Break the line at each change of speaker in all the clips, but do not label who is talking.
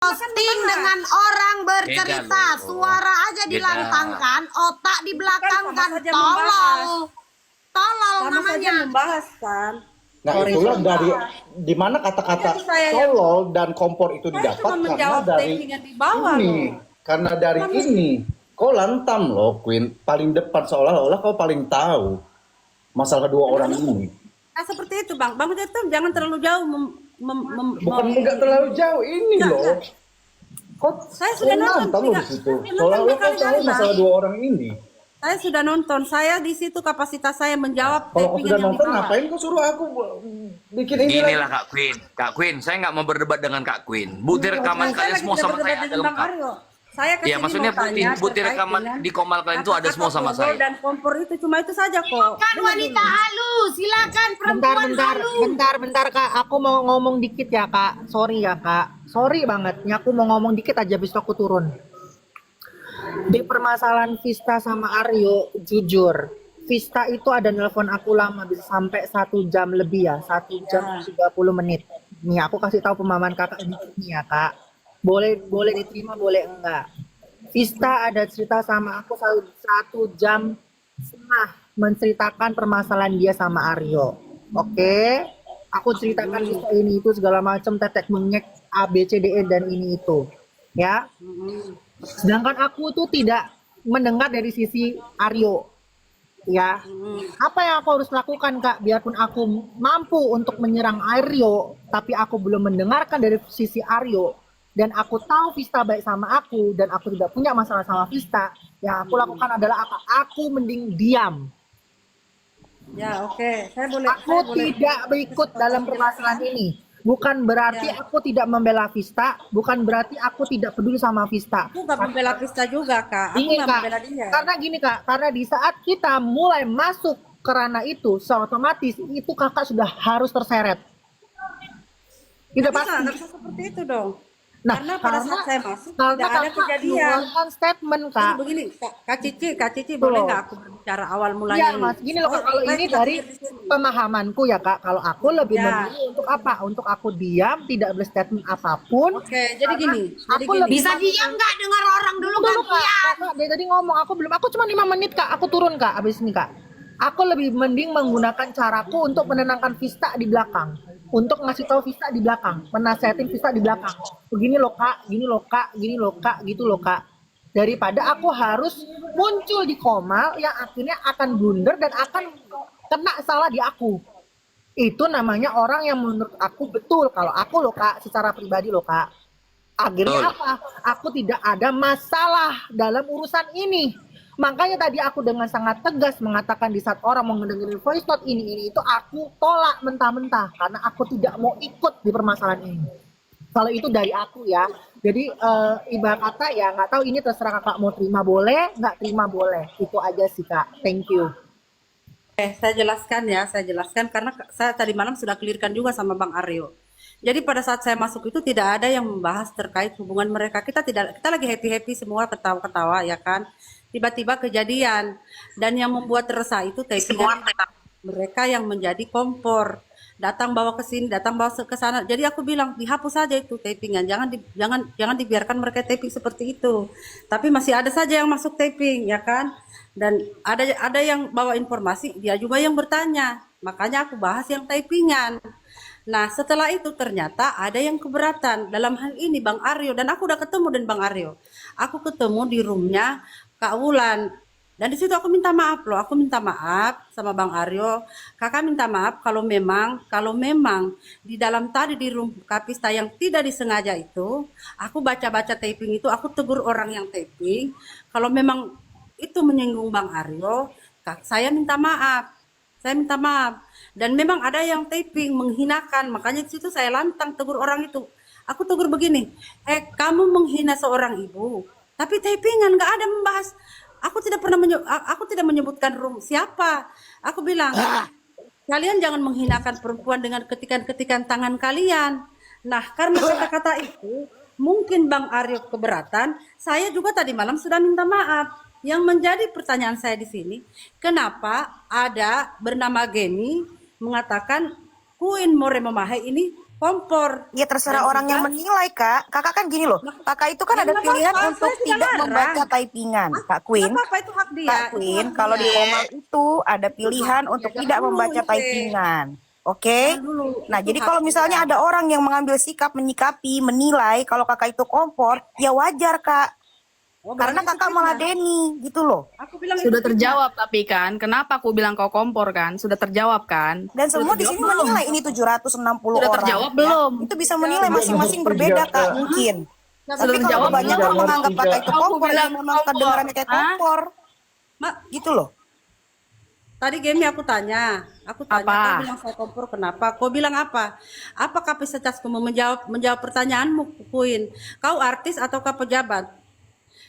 Posting dengan orang bercerita,
Beda loh.
suara aja
Beda.
dilantangkan, otak
Kan
dibelakangkan,
sama saja
tolol,
membahas.
tolol
Sama saja
namanya.
membahas kan.
Nah
Sorry,
itulah
sorry.
dari di mana kata-kata
Jadi saya yang-
tolol dan kompor itu
Saya
didapat
cuma
karena
menjawab
dari
tapingan di bawah
ini,
loh.
karena dari
Cuma-
ini. Kau lantam loh Queen, paling depan seolah-olah kau paling tahu masalah kedua orang ini.
Nah seperti itu bang itu jangan terlalu jauh
Bukan enggak terlalu jauh ini
Enggak,
loh.
enggak.
Kau
Saya sudah nonton
lantam loh
tiga-
di situ.
saya nonton
Seolah-olah kau tahu
berkali-kali, Bang.
masalah dua orang ini.
Saya sudah nonton, saya di situ kapasitas saya menjawab
Kalau kau
tapingan
sudah
yang di
nonton,
bawah.
ngapain kau suruh aku bikin ini?
Inilah Kak Queen, saya nggak mau berdebat dengan Kak Queen. Bukti rekaman
Saya
kalian
lagi
semua
tidak
sama
berdebat
saya ada
dengan Bang
lengkap.
Aryo. Saya
Iya,
kesini
maksudnya
mau tanya
bukti
terkait
rekaman
dengan
di komal kalian itu ada
kata-kata
semua sama
tolol
saya.
dan kompor itu cuma itu saja kok.
Kan wanita halus, silakan perempuan halus.
Bentar kak, aku mau ngomong dikit ya kak, sorry ya kak, sorry banget, ini aku mau ngomong dikit aja habis itu aku turun. Di permasalahan Vista sama Aryo, jujur, Vista itu ada nelpon aku lama, bisa sampai 1 jam lebih ya, 1 jam 30 menit. Nih aku kasih tahu pemahaman kakak dikit nih ya kak, boleh diterima boleh enggak. Vista ada cerita sama aku 1 jam setengah menceritakan permasalahan dia sama Aryo. Oke, aku ceritakan Vista ini itu segala macam tetek mengek A B C D E dan ini itu, ya. Sedangkan aku tuh tidak mendengar dari sisi Aryo, ya. Apa yang aku harus lakukan kak? Biarpun aku mampu untuk menyerang Aryo, tapi aku belum mendengarkan dari sisi Aryo, dan aku tahu Vista baik sama aku, dan aku tidak punya masalah sama Vista. Yang aku lakukan adalah aku mending diam.
Ya oke, saya boleh.
Aku
saya boleh-
tidak berikut dalam permasalahan ini. Bukan berarti aku tidak membela Vista, bukan berarti aku tidak peduli sama Vista.
Aku nggak membela Vista juga kak. Aku
Gini
nggak
kak,
membela dia.
karena gini kak, karena di saat kita mulai masuk ke ranah itu, otomatis itu kakak sudah harus terseret. Tidak pasti.
Nggak bisa seperti itu dong.
Nah,
karena pada saat saya masuk
karena
tidak ada
kakak
kejadian.
mengeluarkan statement
Jadi
kak.
begini, Kak Cici
Betul.
boleh nggak aku berbicara awal mulanya?
Iya mas, gini loh kak, kalau
saya
ini
sudah
dari
clear di sini.
pemahamanku ya kak, kalau aku lebih
Ya.
memilih untuk apa? Untuk aku diam, tidak berstatement apapun.
Oke, jadi gini. Jadi
Aku
gini.
lebih-
Bisa diam nggak dengar orang dulu
Dulu kak,
gantian?
kakak dari tadi ngomong, aku cuma 5 menit kak, aku turun kak abis ini kak. Aku lebih mending menggunakan caraku untuk menenangkan Vista di belakang, untuk ngasih tahu Vista di belakang, menasehatin Vista di belakang. Begini loh kak, gini loh kak, gini loh kak, gitu loh kak. Daripada aku harus muncul di komal yang akhirnya akan blunder dan akan kena salah di aku. Itu namanya orang yang menurut aku betul. Kalau aku loh kak, secara pribadi loh kak, akhirnya
Betul.
apa? Aku tidak ada masalah dalam urusan ini. Makanya tadi aku dengan sangat tegas mengatakan di saat orang mau ngedengerin voice note ini itu aku tolak mentah-mentah karena aku tidak mau ikut di permasalahan ini. Kalau itu dari aku ya. Jadi ibarat kata ya nggak tahu, ini terserah kakak mau terima boleh, nggak terima boleh. Itu aja sih kak. Thank you.
Saya jelaskan karena saya tadi malam sudah clearkan juga sama Bang Aryo. Jadi pada saat saya masuk itu tidak ada yang membahas terkait hubungan mereka. Kita lagi happy semua, ketawa-ketawa ya kan. Tiba-tiba kejadian, dan yang membuat resah itu tapingan mereka yang menjadi kompor. Datang bawa ke sini, datang bawa ke sana. Jadi aku bilang dihapus saja itu tapingan. Jangan dibiarkan mereka taping seperti itu. Tapi masih ada saja yang masuk taping ya kan. Dan ada yang bawa informasi, dia juga yang bertanya. Makanya aku bahas yang tapingan. Nah setelah itu ternyata ada yang keberatan dalam hal ini Bang Aryo, dan aku udah ketemu dengan Bang Aryo. Aku ketemu di roomnya Kak Wulan, dan di situ aku minta maaf loh. Aku minta maaf sama Bang Aryo. Kakak minta maaf kalau memang di dalam tadi di room Kapista yang tidak disengaja itu, aku baca-baca taping itu, aku tegur orang yang taping. Kalau memang itu menyinggung Bang Aryo, saya minta maaf. Saya minta maaf. Dan memang ada yang taping menghinakan, makanya di situ saya lantang tegur orang itu. Aku tegur begini, kamu menghina seorang ibu, tapi tapingan nggak ada membahas. Aku tidak menyebutkan room siapa. Aku bilang, kalian jangan menghinakan perempuan dengan ketikan-ketikan tangan kalian. Nah, karena kata-kata itu, mungkin Bang Aryo keberatan. Saya juga tadi malam sudah minta maaf. Yang menjadi pertanyaan saya di sini, kenapa ada bernama Gemi mengatakan Queen More Memahe ini kompor.
Ya terserah orang yang menilai, Kak. Kakak kan gini loh. Kakak itu kan ada
nggak
pilihan
apa-apa,
untuk
saya tidak
tidak
larang.
membaca typingan, Kak Queen.
Apa itu hak dia?
Kak Queen, kalau di Komal itu ada pilihan untuk tidak membaca typingan. Oke? Nah, jadi kalau misalnya ada orang yang mengambil sikap, menyikapi, menilai kalau kakak itu kompor, ya wajar, Kak. Karena kakak meladeni, gitu loh.
Aku bilang
Sudah
itu
terjawab tapi kan, kenapa aku bilang kau kompor kan? Sudah terjawab kan?
Dan semua di sini menilai ini 760
Sudah
orang.
terjawab belum?
Itu bisa menilai masing-masing berbeda, Kak, mungkin.
Sudah
Tapi kalau
terjawab
banyak
belum?
orang menganggap kakak itu
Aku
kompor,
bilang
ya memang
kompor.
kedengarannya kayak
Hah?
kompor.
Mak,
Gitu loh.
tadi Gemi aku tanya,
Apa?
kau bilang saya kompor kenapa? Kau bilang apa? Apa kapasitasku menjawab pertanyaanmu, Queen? Kau artis atau kau pejabat?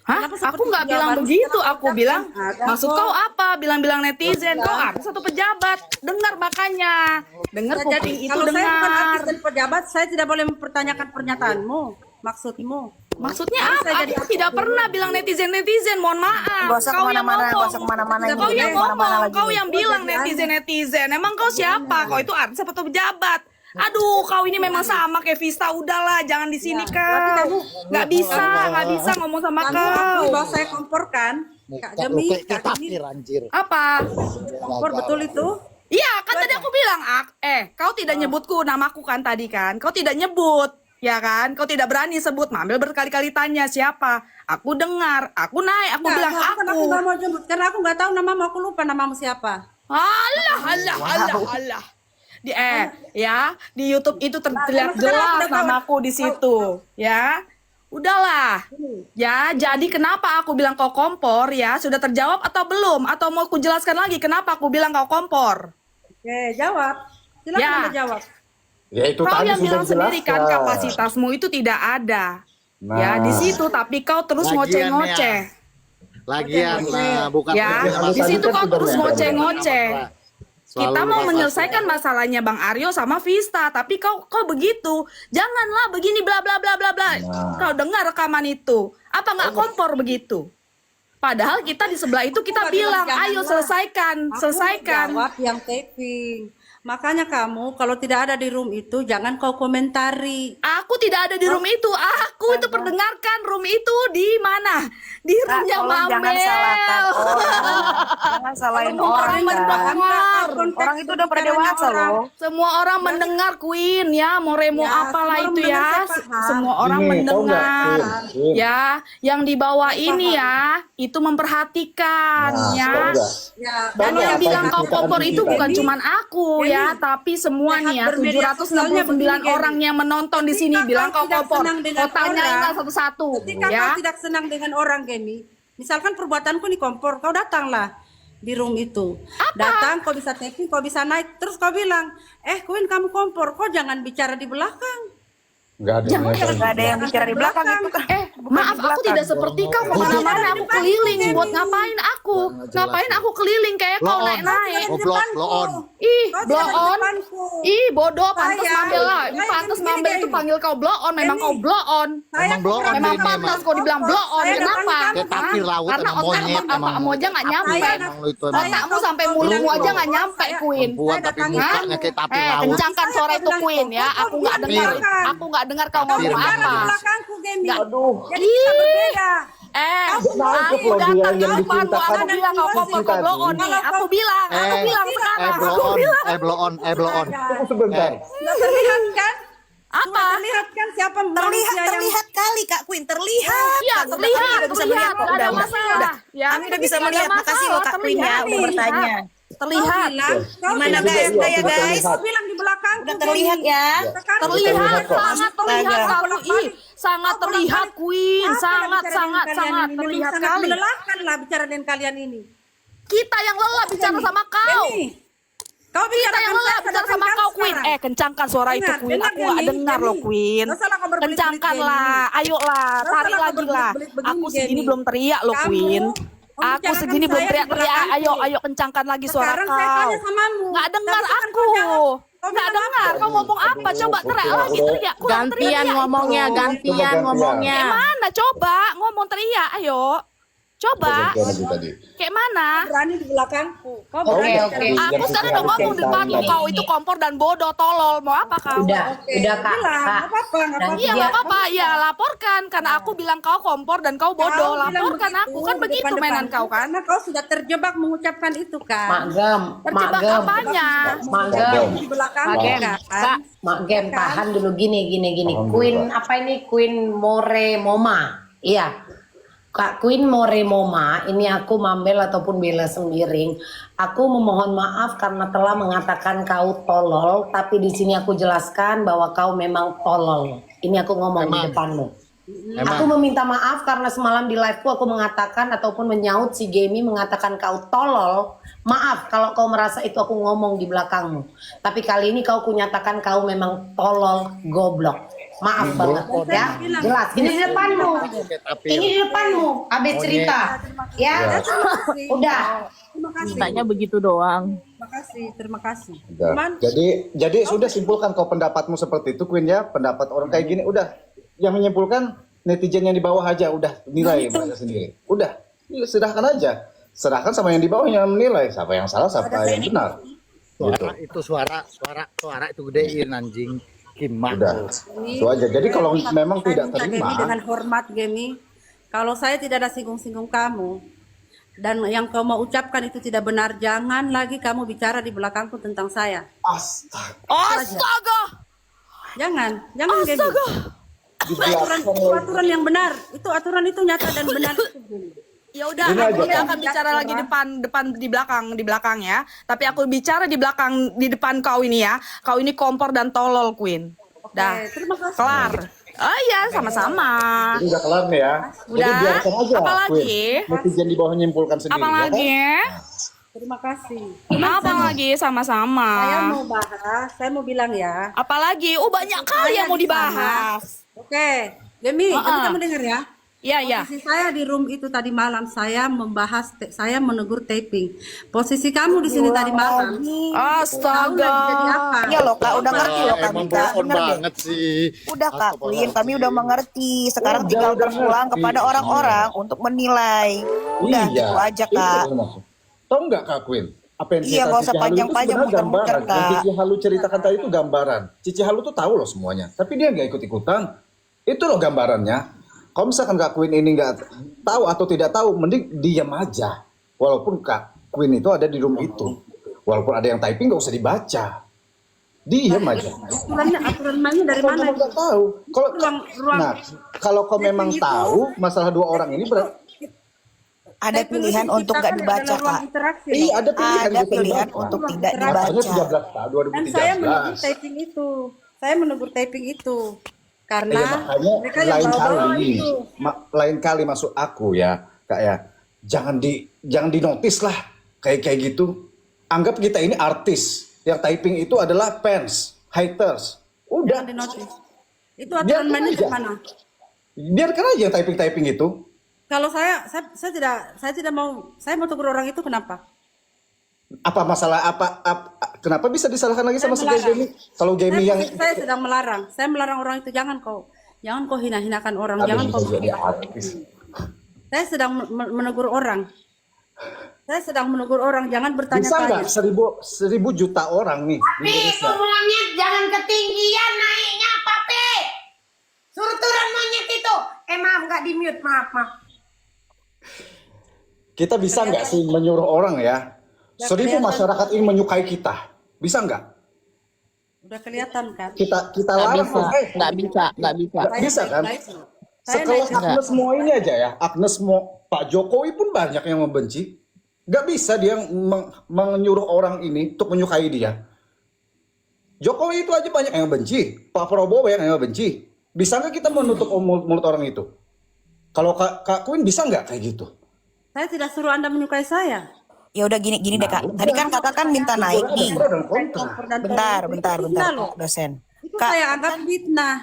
Hah?
Kenapa seperti
Aku nggak bilang
pejabat?
begitu.
Sekarang
Aku bilang,
ada
maksud
kok.
kau apa? Bilang-bilang netizen. Kau artis atau pejabat? Dengar makanya. Dengar
Nah, jadi
kuping itu
kalau saya bukan artis
dengar.
dan pejabat, saya tidak boleh mempertanyakan pernyataanmu, maksudmu.
Maksudnya
Kalau
apa?
saya jadi
Aku tidak pernah bilang netizen. Mohon maaf.
Gak usah
Kau yang
kemana-mana, gak
ngomong.
usah kemana-mana.
Tidak
ini.
Kau yang
boleh.
Kemana-mana
ngomong,
lagi
kau
nih.
yang bilang
jadi
netizen. Emang kau siapa? Kau itu artis atau pejabat? Aduh, kau ini memang sama kayak Vista. Udahlah, jangan di sini kau. Nggak bisa ngomong sama
Kamu akui
kau.
bahwa saya kompor kan? Kak Gemi, Kak Gemi,
Apa?
kompor betul itu?
Iya, kan tadi aku bilang, kau tidak nyebutku namaku kan tadi kan? Kau tidak nyebut, ya kan? Kau tidak berani sebut. Mamel berkali-kali tanya siapa. Aku dengar, aku naik, aku bilang
Bukan aku
aku.
nggak mau jemput, karena aku nggak tahu namamu, aku lupa namamu siapa.
Allah. Ya, di YouTube itu terlihat
sekarang aku
jelas
udah tahu.
namaku di situ, ya. Udahlah. Ya, jadi kenapa aku bilang kau kompor ya? Sudah terjawab atau belum? Atau mau aku jelaskan lagi kenapa aku bilang kau kompor?
Oke, jawab. Silakan
Ya.
Anda jawab.
Ya itu
Kau
tadi
yang
sudah
bilang sendiri kan
dijelaskan.
kapasitasmu itu tidak ada.
Nah.
Ya, di situ tapi kau terus
Lagian
ngoceh-ngoceh.
Lagian lah, bukan
Ya,
masalah.
di situ kau terus
Selalu
ngoceh-ngoceh.
Selalu
Kita mau
masalah.
menyelesaikan masalahnya Bang Aryo sama Vista, tapi kau begitu. Janganlah begini bla bla bla bla bla.
Nah.
Kau dengar rekaman itu? Apa nggak kompor begitu? Padahal kita di sebelah itu kita bilang, ayo selesaikan.
Aku jawab yang taping. Makanya kamu kalau tidak ada di room itu jangan kau komentari.
Aku tidak ada di room itu. Aku itu perdengarkan room itu di mana? Di
Kak,
roomnya
tolong jangan
Mamel.
salahkan orang. Jangan salahin orang, Kak. Orang itu udah pada dewasa loh.
Semua orang mendengar Queen ya, mau remo
Ya,
apalah
semua
itu
orang
ya.
mendengar, saya paham.
Semua orang
Ini, tahu
mendengar.
nggak, Queen?
Ya, yang di bawah ini ya, itu memperhatikan
Nah,
ya.
tahu nggak?
Ya,
Dan
Tahu
yang
apa
bilang
yang
kau
diceritakan
kompor
di
itu
kita?
bukan cuman aku ya, tapi semua
Sehat
nih ya,
bermedia sosialnya
769
begini,
orang yang menonton di sini
Ketika
bilang
kau
kau
tidak
kompor.
senang dengan
Kau tanyain
orang,
lah satu-satu
Ketika
ya.
kau tidak senang dengan orang, Gemi, misalkan perbuatanku nih kompor, kau datanglah di room itu. Datang, kau bisa taping, kau bisa naik, terus kau bilang, Queen kamu kompor, kau jangan bicara di belakang.
Nggak ada yang
Gak
ngomong.
ada yang bicara di belakang itu kan.
Maaf, aku tidak seperti kau kemana-mana. Aku keliling. Buat ngapain aku? Ngapain aku keliling kayak kau
Blow on.
naik-naik?
Oh, blow on.
Ih,
Kau
blow
jangan di
on.
depanku.
Ih, bodoh. Pantas
Saya-
Mambel lah.
saya
Pantas
gini,
Mambel
gini.
itu panggil kau blow on. Memang
Gini.
kau blow on.
Emang blow on
Memang
ini
pantas
emang.
kau dibilang blow on.
Saya
Kenapa?
datang
Kayak tapir laut
Karena
emang monyet
otakmu
emang.
aja nggak nyampe.
Emang lu itu emang.
Otakmu sampai mulutmu aja nggak nyampe, Queen.
Perempuan tapi
datangi
mukanya kayak tapir laut.
Kencangkan suara itu Queen ya. Aku nggak dengar.
Tapir.
Aku nggak dengar kau
Kau
ngomong
bicara di
apa.
belakangku, Gemi.
Nggak.
Jadi kita berbeda.
Nangkep
Aku
loh dia
datang
yang
kapan
diceritakan
aku bilang kau kompor kau blow on nih. Aku bilang sekarang.
blow
Aku
on,
bilang
blow on, blow on.
Tunggu sebentar.
Sudah terlihat kan?
apa?
Sudah terlihat kan siapa manusia yang
Terlihat kali Kak Queen, terlihat.
Iya,
Kami
terlihat,
udah bisa melihat kok.
nggak ada
Udah.
masalah. Ya,
Kami udah bisa
nggak ada
melihat. Makasih loh Kak Queen ya
masalah,
udah bertanya.
Terlihat.
Gimana
Juga,
guys?
iya,
Ya
sudah
guys.
terlihat.
Kau bilang di belakangku.
Udah terlihat
Gemi.
ya.
Sekarang
Terlihat,
terlihat kok.
sangat terlihat
Astaga.
kali. Ih, sangat terlihat Queen,
Apa
sangat
bicara dengan
sangat
kalian
sangat
ini?
terlihat
Sangat
kali.
melelahkan lah bicara dengan kalian ini.
Kita yang lelah bicara sama kau.
Gemi, kau
Kita
bicara
yang lelah bicara sama kau Queen. Kencangkan suara itu
Dengar,
Queen.
dengar,
Aku nggak
Gemi,
dengar loh
Gemi.
Queen.
Nggak salah kau berbelit-belit,
Kencangkan
Gemi.
lah, ayolah,
Nggak
tarik
salah kau
lagi lah.
berbelit-belit begini,
Aku segini
Gemi.
belum teriak loh
Kamu
Queen. Aku
membicarakan
segini belum
saya di
teriak-teriak.
belakangku.
Ayo kencangkan lagi suara
Sekarang saya
kau.
tanya samamu.
Nggak dengar
Tapi sekarang
aku.
kau jawab. Kau
Nggak
bilang
dengar.
apa?
Kau ngomong apa? Coba teriak lagi, teriak. Kurang
Gantian
teriak.
ngomongnya,
Coba
gantian
gantian.
ngomongnya.
Gimana? Coba ngomong teriak. Ayo. Coba.
Gimana sih tadi?
Kayak mana?
Berani di belakangku. Kau
Oh,
berani.
oke.
Aku sekarang udah ngomong depanmu, kau itu kompor dan bodoh, tolol. Mau apa kau?
Udah Kak.
Bilang,
Kak.
nggak apa-apa, nggak apa-apa.
Iya nggak apa-apa, ya laporkan karena aku bilang kau kompor dan kau bodoh.
Kau bilang
Laporkan
begitu
aku kan
di
begitu
depan-depan.
mainan kau kan?
Karena kau sudah terjebak mengucapkan itu kan.
Magem,
Terjebak
magem,
apanya?
magem.
Di belakang
Magem,
kan.
Kak, magem, tahan dulu gini.
Tahan dulu,
Queen
Kak.
apa ini? Queen More Moma. Iya. Kak Queen More Moma, ini aku Mambel ataupun Bella Sembiring. Aku memohon maaf karena telah mengatakan kau tolol, tapi di sini aku jelaskan bahwa kau memang tolol. Ini aku ngomong di
Emang.
depanmu.
Emang.
Aku meminta maaf karena semalam di liveku aku mengatakan ataupun menyaut si Gemi mengatakan kau tolol. Maaf kalau kau merasa itu aku ngomong di belakangmu. Tapi kali ini kau kunyatakan kau memang tolol goblok. Maaf banget ya. Jelas. Ini di depanmu. Ini di depanmu. Abe cerita. Ya. Udah.
Terima kasih.
Mintanya begitu doang.
Terima kasih.
Udah.
Cuman
Jadi sudah simpulkan kau pendapatmu seperti itu, Queen ya. Pendapat orang kayak gini udah. Yang menyimpulkan netizen yang di bawah aja udah nilai mereka sendiri. Udah. Ya, serahkan aja. Serahkan sama yang di bawah yang menilai siapa yang salah, siapa yang benar.
Suara itu gedein anjing. Gimana?
Udah. Itu aja. Jadi kalau memang
saya
tidak
minta Gemi
terima,
dengan hormat Gemi, kalau saya tidak ada singgung-singgung kamu dan yang kau mau ucapkan itu tidak benar, jangan lagi kamu bicara di belakangku tentang saya.
Astaga!
Jangan Gemi.
dijelaskan
Itu aturan yang benar. Itu aturan itu nyata dan benar.
Ya udah,
Ini
aku
aja,
tidak
Kak.
akan bicara lagi di belakang ya. Tapi aku bicara di depan kau ini ya. Kau ini kompor dan tolol, Queen. Dah,
Terima kasih.
kelar. Oh iya, sama-sama.
Jadi udah kelar nih ya. Jadi
Udah.
biarkan aja.
Apa lagi?
Queen. Netizen di bawah menyimpulkan sendiri.
Apa
ya kan?
lagi?
Terima kasih.
Apa lagi sama-sama?
Saya mau bilang ya.
Apalagi? Oh banyak kali yang mau dibahas.
Oke, Gemi, tapi kamu dengar ya.
Iya, iya.
Posisi saya di room itu tadi malam, saya membahas, saya menegur taping. Posisi kamu di sini tadi malam.
Astaga.
Jadi apa?
Iya loh Kak, udah ngerti loh Kak
Emang
Mita.
bohong
Bener deh.
banget sih.
Udah Kak Queen, kami udah mengerti. Sekarang tinggal berpulang
ngerti.
kepada orang-orang untuk menilai. Udah
Iya.
gitu aja
Itu
Kak.
yang maksud. Tahu nggak Kak Queen? Apa yang
Iya,
cerita
nggak usah
Cici Halu itu
panjang-panjang,
sebenarnya
muter-muter,
gambaran. Yang
Kak.
Cici Halu ceritakan tadi itu gambaran. Cici Halu tuh tahu loh semuanya. Tapi dia nggak ikut-ikutan. Itu loh gambarannya. Kalau misalkan Kak Queen ini nggak tahu atau tidak tahu, mending diam aja. Walaupun Kak Queen itu ada di room itu. Walaupun ada yang typing nggak usah dibaca. Diam aja.
Aturan mainnya dari
Kalau
mana?
kamu nggak tahu. Kalau
Ruang-
nah, kalau kau memang
itu-
tahu masalah dua orang ini
Ada pilihan untuk nggak dibaca Kak.
iya ada pilihan,
Ada
bisa
pilihan
dibaca.
untuk tidak
Makanya
dibaca.
13 tahun
Dan saya menegur
2013.
taping itu. Saya menegur taping itu. Karena
Iya, makanya
mereka yang
lain
bawa-bawa
kali,
itu.
lain kali masuk aku ya, Kak ya, jangan dinotis lah kayak gitu. Anggap kita ini artis, yang typing itu adalah fans, haters. Udah,
Jangan dinotis. Itu
Biarkan
aturan mainnya
aja.
dari mana?
biarkan aja yang typing itu.
Kalau saya tidak mau, saya mau tegur orang itu kenapa?
Apa masalah kenapa bisa disalahkan lagi sama si
Saya
Gemi? Kalau Gemi yang
Saya sedang melarang. Saya melarang orang itu jangan kau hina-hinakan orang, jangan kau
bisa jadi artis.
Saya sedang menegur orang. Saya sedang menegur orang, jangan
Bisa
bertanya-tanya.
nggak 1000 juta orang nih di
Papi,
Indonesia?
suruh monyet jangan ketinggian naiknya, Papi. Suruh turun monyet itu. Maaf nggak di mute, maaf.
Kita bisa nggak sih menyuruh orang ya? 1000 masyarakat ini menyukai kita, bisa nggak?
Udah kelihatan kan?
Kita
Nggak
larang,
bisa, nggak bisa.
nggak bisa kan?
Saya
Sekelas
naik-
Agnes Mo ini aja ya, Agnes Mo, Pak Jokowi pun banyak yang membenci. Nggak bisa dia menyuruh orang ini untuk menyukai dia. Jokowi itu aja banyak yang benci, Pak Prabowo yang benci. Bisa nggak kita menutup mulut orang itu? Kalau Kak Queen bisa nggak kayak gitu?
Saya tidak suruh Anda menyukai saya.
Ya udah gini deh Kak. Tadi kan Kakak kan minta naik
Ada
nih.
pro dan kontra.
Bentar
Fitnah loh.
Kak dosen.
Itu
Kak,
saya anggap fitnah.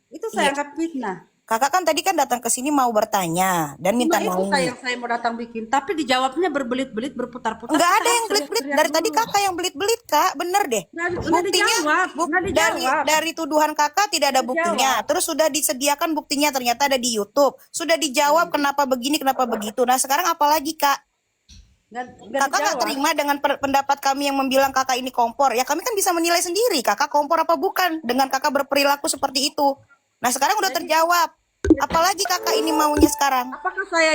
Itu saya anggap fitnah.
Kakak kan tadi kan datang ke sini mau bertanya dan minta
Cuma itu
maaf.
saya mau datang bikin, tapi dijawabnya berbelit-belit, berputar-putar.
Nggak ada
Kita
yang
harus
belit-belit.
teriak
Dari tadi
dulu.
kakak yang belit-belit, Kak. Bener deh.
Nggak dijawab, nggak
Dari
dijawab.
dari tuduhan kakak tidak ada
Nggak
buktinya. Terus sudah disediakan buktinya ternyata ada di YouTube. Sudah dijawab kenapa begini, kenapa begitu. Nah sekarang apalagi, Kak?
Nggak
Kakak nggak
dijawab.
terima dengan pendapat kami yang membilang kakak ini kompor. Ya kami kan bisa menilai sendiri kakak kompor apa bukan dengan kakak berperilaku seperti itu. Nah sekarang udah terjawab. Apalagi kakak ini maunya sekarang?
Apakah saya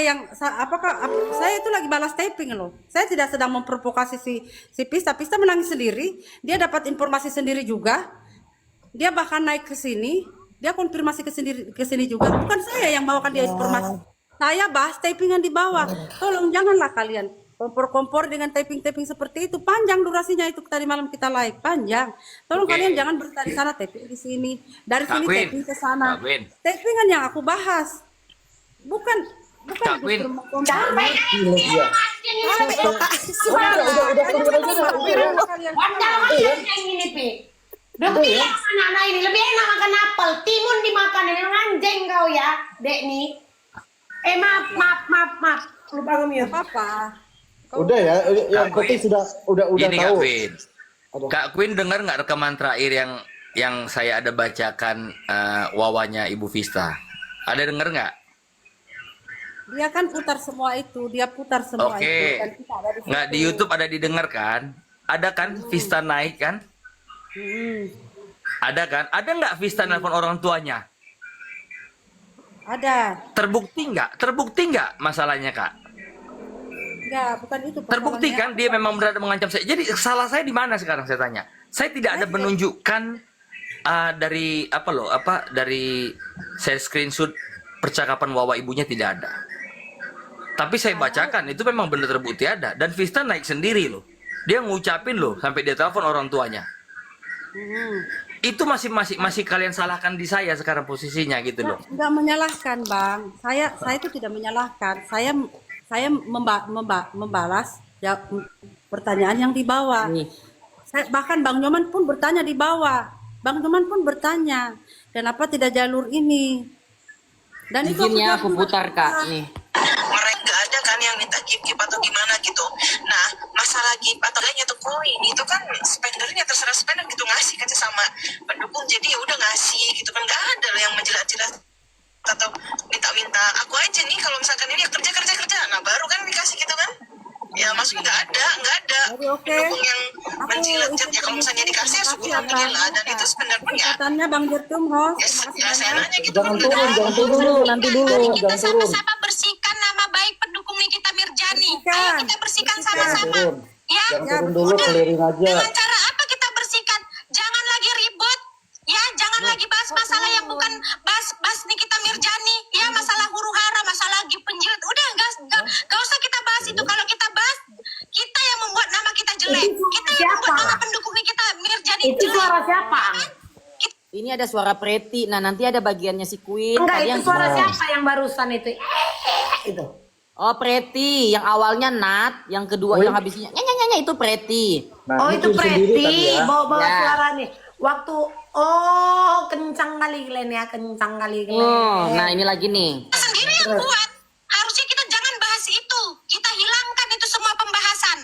itu lagi balas taping loh. Saya tidak sedang memprovokasi si Pista. Pista menangis sendiri. Dia dapat informasi sendiri juga. Dia bahkan naik ke sini. Dia konfirmasi ke sini juga. Bukan saya yang bawakan dia informasi. Saya bahas tapingan di bawah. Tolong janganlah kalian kompor-kompor dengan taping-taping seperti itu. Panjang durasinya itu tadi malam kita live, panjang. Tolong
Oke.
kalian jangan bertari sana taping di sini, dari
Kak
sini
Queen,
taping ke sana.
Kak Queen.
Tapingan yang aku bahas. Bukan
Kak Queen.
justru mau
Capek.
Capek loh, Kak.
Udah keluar aja dah.
Wadah yang ini, Pi. Udah bilang anak-anak ini lebih enak makan apel, timun dimakan ini anjing kau ya, Dek nih. Maaf. Lupa kami ya.
apa-apa.
Udah ya, yang
Kak
penting
Queen.
udah
Gini Kak
tahu.
Queen.
Apa?
Kak Queen dengar nggak rekaman terakhir yang saya ada bacakan wawanya Ibu Vista? Ada dengar nggak?
Dia kan putar semua itu, dia putar semua itu.
Oke.
Dan kita ada di situ.
Nggak di YouTube ada didengar kan? Ada kan Vista naik kan? Ada kan? Ada nggak Vista nelpon orang tuanya?
Ada.
Terbukti nggak? Terbukti nggak masalahnya Kak?
Enggak, bukan itu.
Terbukti
persoalannya.
kan dia memang berada mengancam saya. Jadi salah saya di mana sekarang saya tanya? Saya tidak ada menunjukkan dari dari saya screenshot percakapan Wawa ibunya tidak ada. Tapi saya bacakan itu memang benar terbukti ada dan Vista naik sendiri loh. Dia ngucapin loh sampai dia telepon orang tuanya. Itu masih kalian salahkan di saya sekarang posisinya gitu loh.
Enggak menyalahkan, Bang. Saya itu tidak menyalahkan. Saya membalas ya, pertanyaan yang di bawah. Bahkan Bang Nyoman pun bertanya di bawah. Bang Nyoman pun bertanya, kenapa tidak jalur ini? Dan itu
Izinnya aku
jawab juga.
putar Kak nih.
Mereka nggak ada kan yang minta gift atau gimana gitu. Nah, masalah gift atau lainnya tuh koin itu kan spendernya terserah spender gitu ngasih kan sama pendukung. Jadi ya udah ngasih gitu kan, nggak ada loh yang menjelas-jelas atau minta-minta aku aja nih kalau misalkan ini kerja nah baru kan dikasih gitu kan. Ya maksudnya nggak ada
Jadi, oke.
pendukung yang
Aku
menjilat-jilat ya kalau misalnya dikasih ya syukur alhamdulillah, dan itu spender pun ya
Katanya Bang Jertum host.
ya,
Terima kasih
ya saya
banyak.
nanya gitu
Jangan
kan.
turun, jangan turun.
Nanti dulu.
Kita
Jangan turun.
sama-sama bersihkan nama baik pendukung Nikita Mirjani.
Bersihkan.
Ayo kita bersihkan
Jangan
sama-sama.
turun.
Ya,
Jangan turun dulu, kelirin aja.
dengan cara apa kita bersihkan? Jangan lagi ribut. Ya, jangan lagi bahas masalah yang bukan bahas Nikita Mirjani. Ya, masalah huru-hara, masalah lagi penjilat. Udah, gak usah kita bahas itu. Kalau kita bahas, kita yang membuat nama kita jelek.
Itu
Kita yang membuat
siapa?
nama pendukung Nikita Mirjani
Itu
jelek.
suara siapa?
Ini ada suara Preti. Nah, nanti ada bagiannya si Queen.
Enggak,
Tadi
itu
yang
suara siapa yang barusan itu? Itu.
Oh, Preti. Yang awalnya Nat, yang kedua yang habisnya nyanyi itu Preti.
Oh, itu
Queen sendiri tadi
Preti,
ya.
bawa
Ya.
suara nih. Waktu kencang kali Glenn ya, kencang kali Glenn.
Oh, nah ini lagi nih.
Sendiri yang buat. Harusnya kita jangan bahas itu. Kita hilangkan itu semua pembahasan.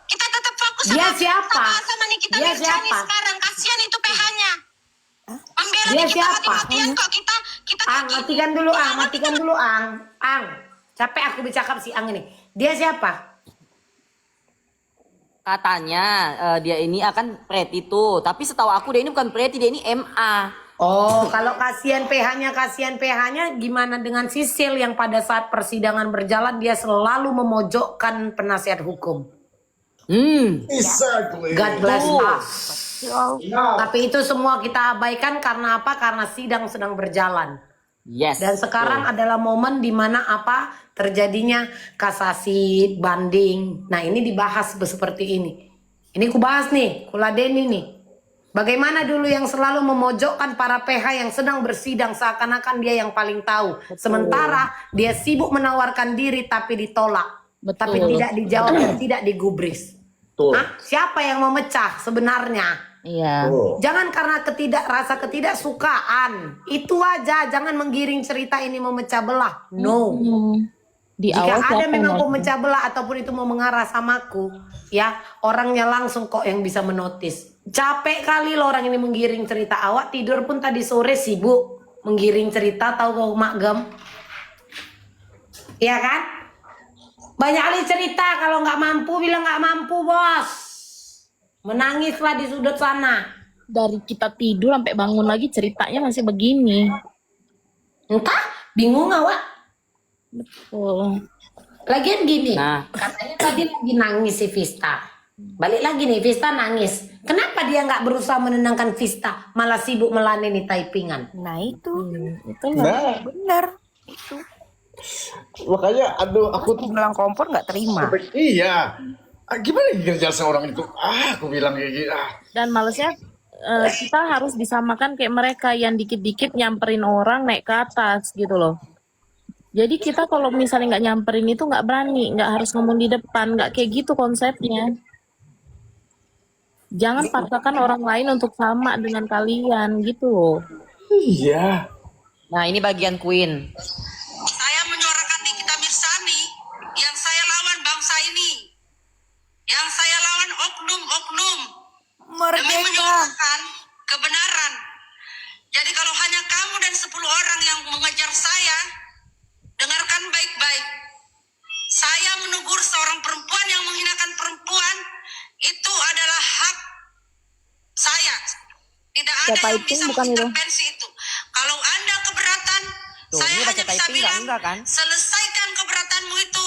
Kita tetap fokus
Dia
sama
siapa?
sama Nikita
Dia
Mirjani
siapa?
sekarang. Kasihan itu PH-nya. Membela
Dia
Nikita
siapa?
mati-matian kok kita
Matikan dulu, matikan dulu, Ang. Capek aku bercakap si Ang ini. Dia siapa?
Katanya dia ini akan Preti tuh. Tapi setahu aku dia ini bukan Preti, dia ini MA.
Oh, kalau kasihan PH-nya gimana dengan Sisil yang pada saat persidangan berjalan dia selalu memojokkan penasihat hukum.
Exactly.
God bless us.
Now,
Tapi itu semua kita abaikan karena apa? Karena sidang sedang berjalan.
Yes.
Dan sekarang adalah momen di mana apa terjadinya kasasi banding. Nah ini dibahas seperti ini. Ini ku bahas nih, kuladeni nih. Bagaimana dulu yang selalu memojokkan para PH yang sedang bersidang seakan-akan dia yang paling tahu. Sementara dia sibuk menawarkan diri tapi ditolak.
Betul.
Tapi tidak dijawab dan tidak digubris.
betul.
Hah? Siapa yang memecah sebenarnya?
Iya.
Jangan karena rasa ketidaksukaan. Itu aja, jangan menggiring cerita ini memecah belah. No.
Di
Jika
awal
ada
siapa
memang
yang
pemecah belah ataupun itu mau mengarah samaku, ya orangnya langsung kok yang bisa menotis. Capek kali lo orang ini menggiring cerita. Awak tidur pun tadi sore sibuk menggiring cerita, tahu kau magam? Iya kan? Banyak kali cerita, kalau nggak mampu bilang nggak mampu bos. Menangislah di sudut sana.
dari kita tidur sampai bangun lagi ceritanya masih begini.
Entah, bingung awak.
Oh.
Lagian gini,
Nah.
katanya tadi lagi nangis si Vista. Balik lagi nih, Vista nangis. Kenapa dia nggak berusaha menenangkan Vista, malah sibuk meladeni typingan?
Nah itu,
Itu
Nah,
benar.
makanya aduh aku tuh
Bilang kompor nggak terima.
iya. Gimana ngejelasin orang itu? Aku bilang kayak gitu.
dan malesnya kita harus disamakan kayak mereka yang dikit-dikit nyamperin orang naik ke atas gitu loh. Jadi kita kalau misalnya nggak nyamperin itu nggak berani, nggak harus ngomong di depan, nggak kayak gitu konsepnya. Jangan paksakan orang lain untuk sama dengan kalian gitu loh.
Iya.
Nah ini bagian Queen.
Saya menyuarakan Nikita Mirzani yang saya lawan bangsa ini. Yang saya lawan oknum-oknum demi
Merdeka.
menyuarakan kebenaran. Jadi kalau hanya kamu dan 10 orang yang mengejar saya, dengarkan baik-baik. Saya menegur seorang perempuan yang menghinakan perempuan, itu adalah hak saya. Tidak ada
Siapa
yang
itu?
bisa
Bukan itu.
mengintervensi itu. Kalau Anda keberatan,
Tuh,
saya
ini baca
hanya bisa
typing
bilang,
enggak kan?
selesaikan keberatanmu itu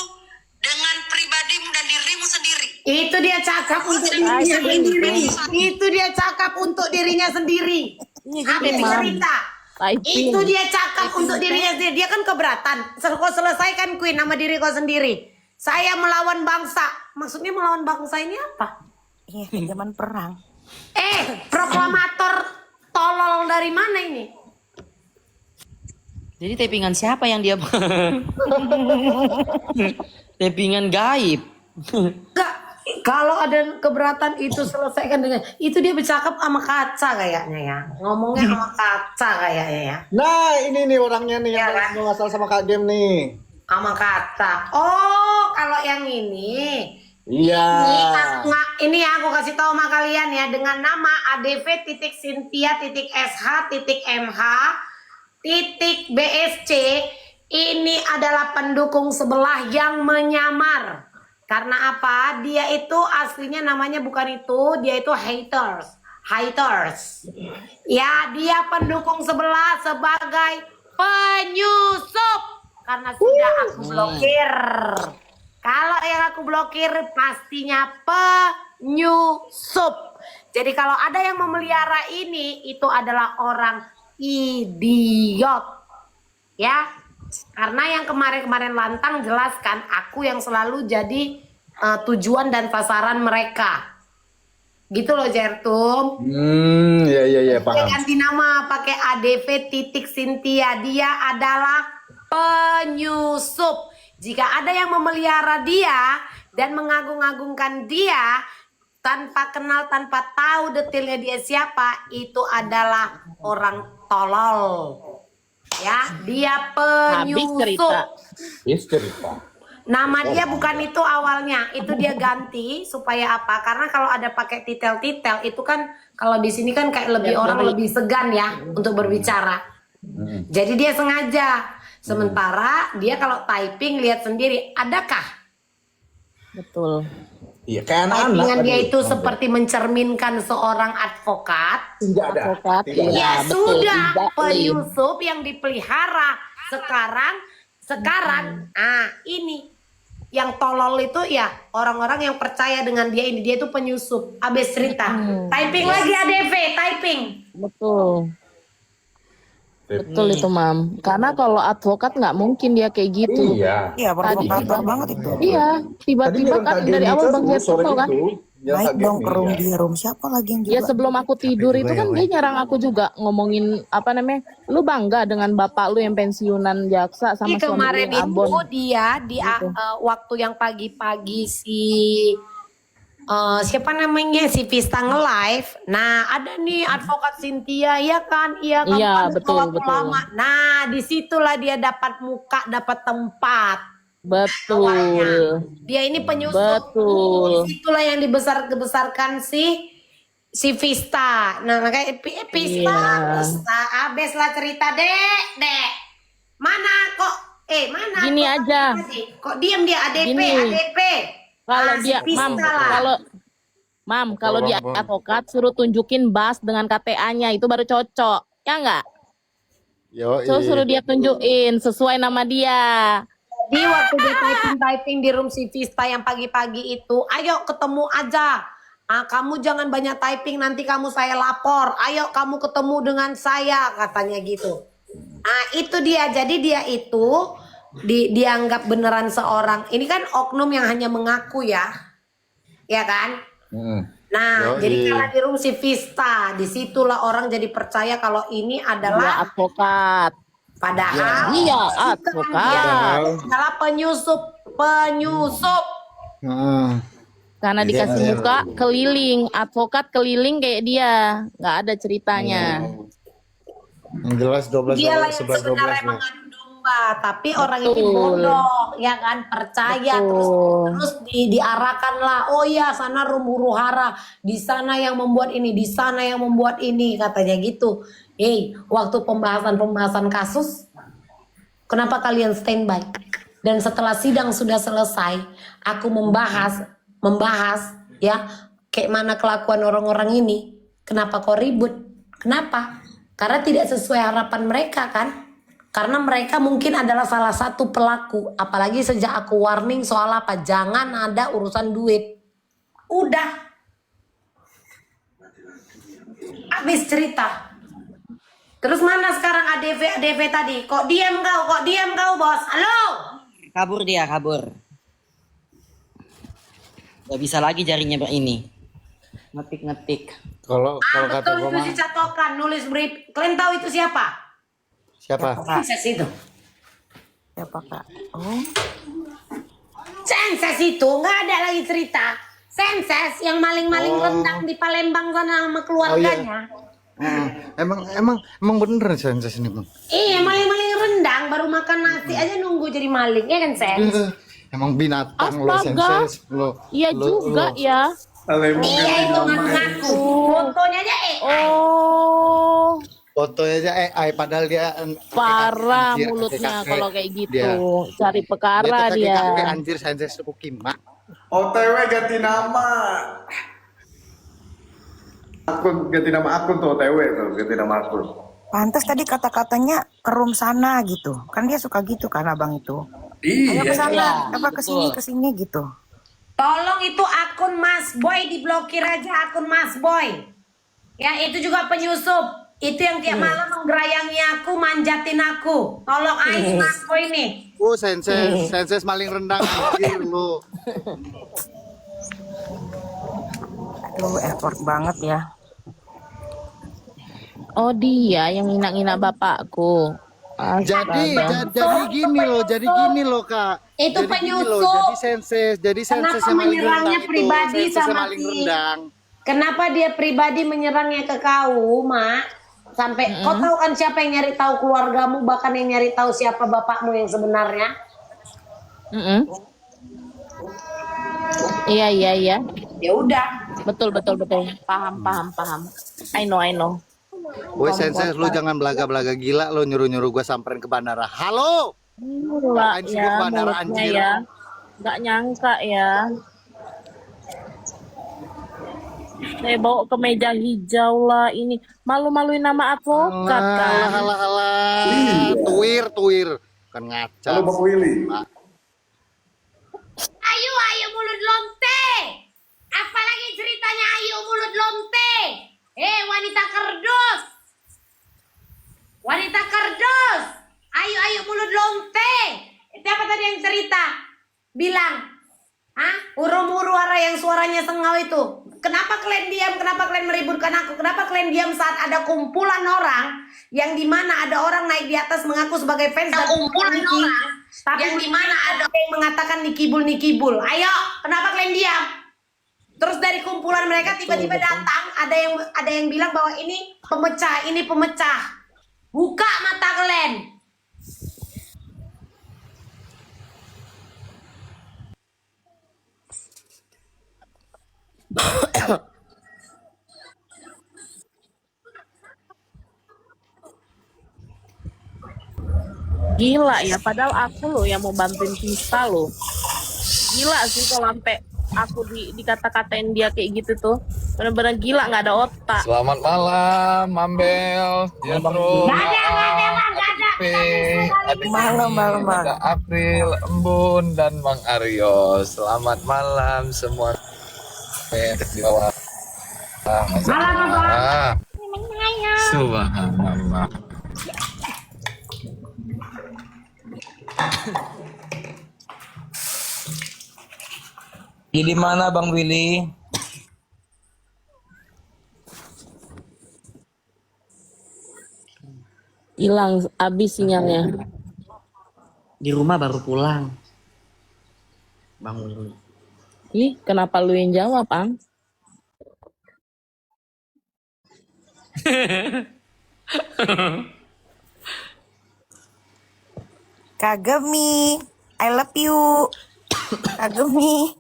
dengan pribadimu dan dirimu sendiri.
Itu dia cakap untuk dirinya sendiri. Itu dia cakap untuk dirinya sendiri. Habis cerita.
Typing.
Itu dia cakap untuk dirinya sendiri. Dia kan keberatan. Kau selesaikan Queen nama diri kau sendiri. Saya melawan bangsa. Maksudnya melawan bangsa ini apa?
Iya, kayak zaman perang.
Proklamator tolol dari mana ini?
Jadi tapingan siapa yang dia? Tapingan gaib.
Enggak. Kalau ada keberatan itu selesaikan dengan itu dia bercakap sama kaca kayaknya ya. Ngomongnya sama kaca kayaknya ya.
Nah, ini nih orangnya nih
Iya,
yang
kan?
mau masalah sama Kak Gem nih.
Sama kaca. Oh, kalau yang ini.
Iya.
Ini ya aku kasih tahu sama kalian ya dengan nama adv.cynthia.mh.bsc ini adalah pendukung sebelah yang menyamar. Karena apa? Dia itu aslinya namanya bukan itu, dia itu haters. Ya, dia pendukung sebelah sebagai penyusup karena sudah aku blokir. Kalau yang aku blokir pastinya penyusup. Jadi kalau ada yang memelihara ini itu adalah orang idiot. Ya. Karena yang kemarin-kemarin lantang jelaskan aku yang selalu jadi tujuan dan sasaran mereka. Gitu loh Jertum.
Iya,
Dia
paham.
ganti nama pakai adv.cynthia. Dia adalah penyusup. Jika ada yang memelihara dia dan mengagung-agungkan dia tanpa kenal, tanpa tahu detailnya dia siapa, itu adalah orang tolol. Ya, dia penyusup.
Cerita.
Nama dia bukan itu awalnya, itu dia ganti supaya apa? Karena kalau ada pakai titel-titel itu kan kalau di sini kan kayak lebih orang lebih segan ya untuk berbicara. Jadi dia sengaja. Sementara dia kalau typing lihat sendiri, adakah
Betul.
Iya, kayak anak-anak.
typingan dia
tadi.
itu seperti mencerminkan seorang advokat?
Tidak ada.
Advokat,
Tidak ada.
iya.
Ya
betul,
sudah,
tidak,
penyusup yang dipelihara sekarang, ini yang tolol itu ya orang-orang yang percaya dengan dia ini, dia itu penyusup. Abis cerita, typing lagi ADV, typing.
Betul. Betul itu Mam. Karena kalau advokat nggak mungkin dia kayak gitu.
Iya.
Iya, provokator banget itu.
Iya, tiba-tiba kan dari awal Bang Jertumo kan.
Baik dong ke room dia, room siapa lagi yang
Ya
juga?
sebelum aku tidur itu kan dia nyerang aku juga ngomongin apa namanya, lu bangga dengan bapak lu yang pensiunan jaksa sama
Iya,
suami lu
kemarin
yang
itu
abon.
dia di waktu yang pagi-pagi si siapa namanya si Vista nge-live. Nah, ada nih advokat Cynthia, ya kan? Iya kan?
Iya,
Pada
betul,
waktu
betul.
lama. Nah, disitulah dia dapat muka, dapat tempat.
Betul.
Dia ini penyusup.
Betul.
Disitulah yang dibesarkan si Vista. Nah, makanya Vista,
Iya.
Vista, abis lah cerita, Dek. Mana kok? Mana?
Gini
kok
aja.
Kok diam dia ADP,
Gini.
ADP.
Kalau
Si
dia,
Vista
Mam,
lah.
kalau dia advokat suruh tunjukin BAS dengan KTA-nya itu baru cocok. Ya enggak?
Yo,
Suruh dia tunjukin sesuai nama dia.
Di waktu dia typing di room si Vista yang pagi-pagi itu, ayo ketemu aja. Kamu jangan banyak typing, nanti kamu saya lapor. Ayo kamu ketemu dengan saya, katanya gitu. Itu dia. Jadi dia itu dianggap beneran seorang. Ini kan oknum yang hanya mengaku ya. Ya kan? Nah, jadi karena di room si Vista, disitulah orang jadi percaya kalau ini
Dia
adalah
advokat.
padahal
Iya,
dia
advokat.
adalah penyusup.
Karena dikasih muka keliling, advokat keliling kayak dia, nggak ada ceritanya.
Yang jelas 12
Dia lah yang
11 12
sebenarnya
lah.
mengadu domba, tapi orang ini
Betul.
bodoh, ya kan? Percaya
Betul.
terus diarahkan lah. Oh ya, sana huru hara, di sana yang membuat ini, di sana yang membuat ini, katanya gitu. Waktu pembahasan kasus, kenapa kalian standby? Dan setelah sidang sudah selesai, aku membahas ya, kayak mana kelakuan orang-orang ini. Kenapa kok ribut? Kenapa? Karena tidak sesuai harapan mereka kan? Karena mereka mungkin adalah salah satu pelaku. Apalagi sejak aku warning soal apa? Jangan ada urusan duit. Udah. Habis cerita. Terus mana sekarang ADV tadi? Kok diam kau bos? Halo?
Kabur dia, kabur. Gak bisa lagi jarinya ini. Ngetik.
Kalau kata
Betul
gua
itu
mah
si Catokan nulis brief. Kalian tahu itu siapa?
siapa?
Senses itu.
Siapa Kak? Oh,
Senses itu nggak ada lagi cerita. Senses yang maling-maling rendang di Palembang sana sama keluarganya.
Emang bener senses ini, Bang.
Iya, maling-maling rendang baru makan nasi aja nunggu jadi maling, ya kan Sens?
Emang binatang lo
Astaga.
senses lo.
Iya juga ya.
Iya itu ngaku-ngaku. Fotonya aja
Oh,
Fotonya aja AI padahal dia
parah
anjir,
mulutnya
kakek-kakek.
kalau kayak gitu.
Dia.
Cari perkara
tuh
dia.
kakek anjir senses Ukima.
OTW ganti nama. Ganti nama akun tuh OTW tuh, ganti nama akun.
pantas tadi kata-katanya ke room sana gitu. Kan dia suka gitu kan abang itu. Ayo ke sana, apa ke sini gitu.
Tolong itu akun Mas Boy diblokir aja, akun Mas Boy. Ya itu juga penyusup. Itu yang tiap malam menggerayangi aku, manjatin aku. Tolong aja Mas Boy nih.
Senses maling rendang anjir lo.
Aduh, effort banget ya.
Oh dia yang ngina-ngina bapakku.
Jadi
Astaga.
jadi gini loh Kak.
Itu
Jadi gini loh,
penyusup.
jadi senses
Kenapa
yang maling
menyerangnya
rendang
pribadi
itu, senses yang
sama
maling
si-
rendang.
Kenapa dia pribadi menyerangnya ke kau, Mak? Sampai kau tahu kan siapa yang nyari tahu keluargamu, bahkan yang nyari tahu siapa bapakmu yang sebenarnya?
Iya.
Ya udah.
Betul. Paham. I know.
Woi senses lu jangan belaga-belaga gila lo nyuruh-nyuruh gua samperin ke bandara. Halo.
Enggak
Apaan sih gua
ya,
bandara
mulutnya
anjir?
ya. Enggak nyangka ya. Saya bawa ke meja hijau lah ini. Malu-maluin nama advokat kan.
Halah. Tuir. Kan ngaca.
Halo Bang Willy.
Ayo mulut lonte. Apalagi ceritanya ayo mulut lonte. Wanita kerdus. Ayo mulut lonte. Itu apa tadi yang cerita? Bilang. Huru hara yang suaranya sengau itu. Kenapa kalian diam? Kenapa kalian meributkan aku? Kenapa kalian diam saat ada kumpulan orang yang dimana ada orang naik di atas mengaku sebagai fans dan kumpulan orang tapi yang dimana ada yang mengatakan nikibul. Ayo, kenapa kalian diam? Terus dari kumpulan mereka tiba-tiba datang, ada yang bilang bahwa ini pemecah. Buka mata kalian.
Gila ya, padahal aku loh yang mau bantuin Tista loh. Gila sih kalau sampai aku dikata-katain dia kayak gitu tuh. Bener-bener gila, nggak ada otak.
Selamat malam, Mambel. Justru
Malam.
ada April, Embun, dan Bang Aryo. Selamat malam semua. Di bawah. Subhanallah.
Di mana Bang Willy?
Hilang abis sinyalnya.
Di rumah baru pulang. Bang Willy.
Ih, kenapa lu yang jawab, Ang?
Kagemi, I love you. Kagemi.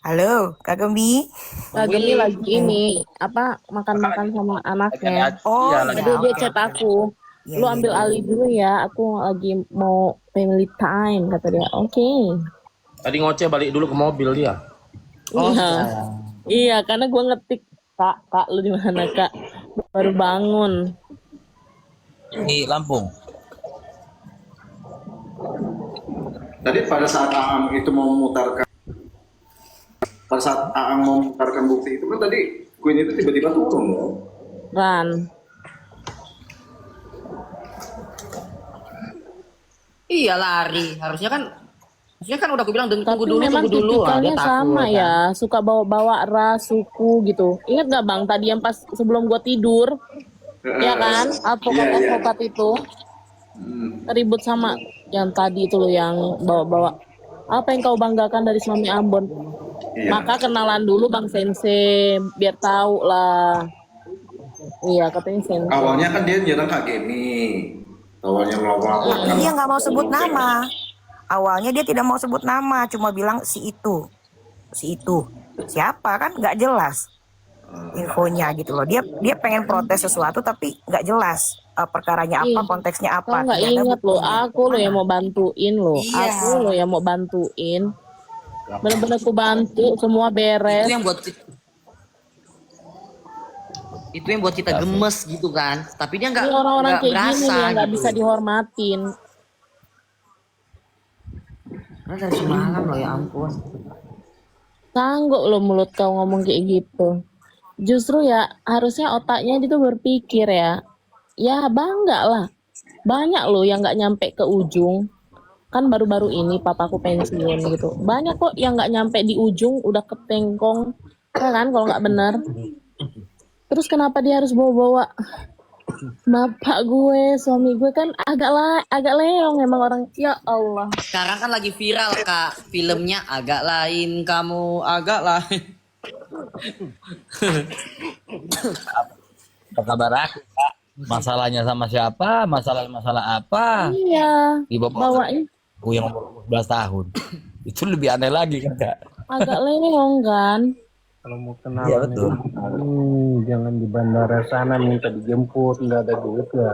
Halo, Kagemi.
Lagi lagi ini apa makan-makan sama anaknya.
Oh,
Jadi dia chat aku.
Iya,
Lu
iya,
ambil
iya.
alih dulu ya. Aku lagi mau family time kata dia. Oke.
Tadi ngoceh balik dulu ke mobil dia.
Iya. Iya, karena gua ngetik, Kak, lu di mana, Kak? Baru bangun.
Di Lampung.
Tadi pada saat Aang itu mau memutarkan bukti itu kan tadi Queen itu tiba-tiba turun loh.
Ran.
Iya lari. Harusnya kan udah aku bilang tunggu
Tapi
dulu,
memang
tunggu dulu.
tipikalnya
Dia takut,
sama
kan.
ya, suka bawa-bawa ras, suku gitu. Ingat gak Bang, tadi yang pas sebelum gua tidur, ya kan, advokat-advokat itu ribut sama yang tadi itu loh yang bawa-bawa. Apa yang kau banggakan dari suami Ambon?
Iya.
Maka kenalan dulu Bang Sensei, biar tahu lah. Iya, katanya Sensei.
Awalnya kan dia nyerang Kak Gemi. Awalnya melaporkan.
Dia nggak mau sebut nama. Awalnya dia tidak mau sebut nama, cuma bilang si itu. Siapa kan nggak jelas infonya gitu loh. Dia pengen protes sesuatu tapi nggak jelas perkaranya apa,
Ih,
konteksnya
Kau
apa.
nggak
Tidak ada
inget loh,
buktinya.
aku loh yang mau bantuin loh.
Iya.
Aku loh yang mau bantuin. Bener-bener aku bantu, semua beres.
Itu yang buat kita gemes gitu kan. Tapi dia nggak
Ini orang-orang kayak gini
berasa
nih yang nggak
gitu.
bisa dihormatin.
Karena dari semalam loh ya ampun.
Sanggup loh mulut kau ngomong kayak gitu. Justru ya harusnya otaknya itu berpikir ya. Ya bangga lah. Banyak loh yang nggak nyampe ke ujung. Kan baru-baru ini papaku pensiun gitu. Banyak kok yang nggak nyampe di ujung udah ketengkong. Ya kan kalau nggak benar. Terus kenapa dia harus bawa-bawa bapak gue, suami gue kan agak leong emang orang. Ya Allah.
Sekarang kan lagi viral Kak filmnya Agak Lain Kamu Agak Lain.
Apa kabar aku, Kak? Masalahnya sama siapa? Masalah apa?
Iya. Bawain
Aku yang umur 11 tahun. Itu lebih aneh lagi kan, Kak?
agak leong kan.
Kalau mau kenalan
Iya, betul.
jangan di bandara sana minta dijemput, nggak ada duit ya.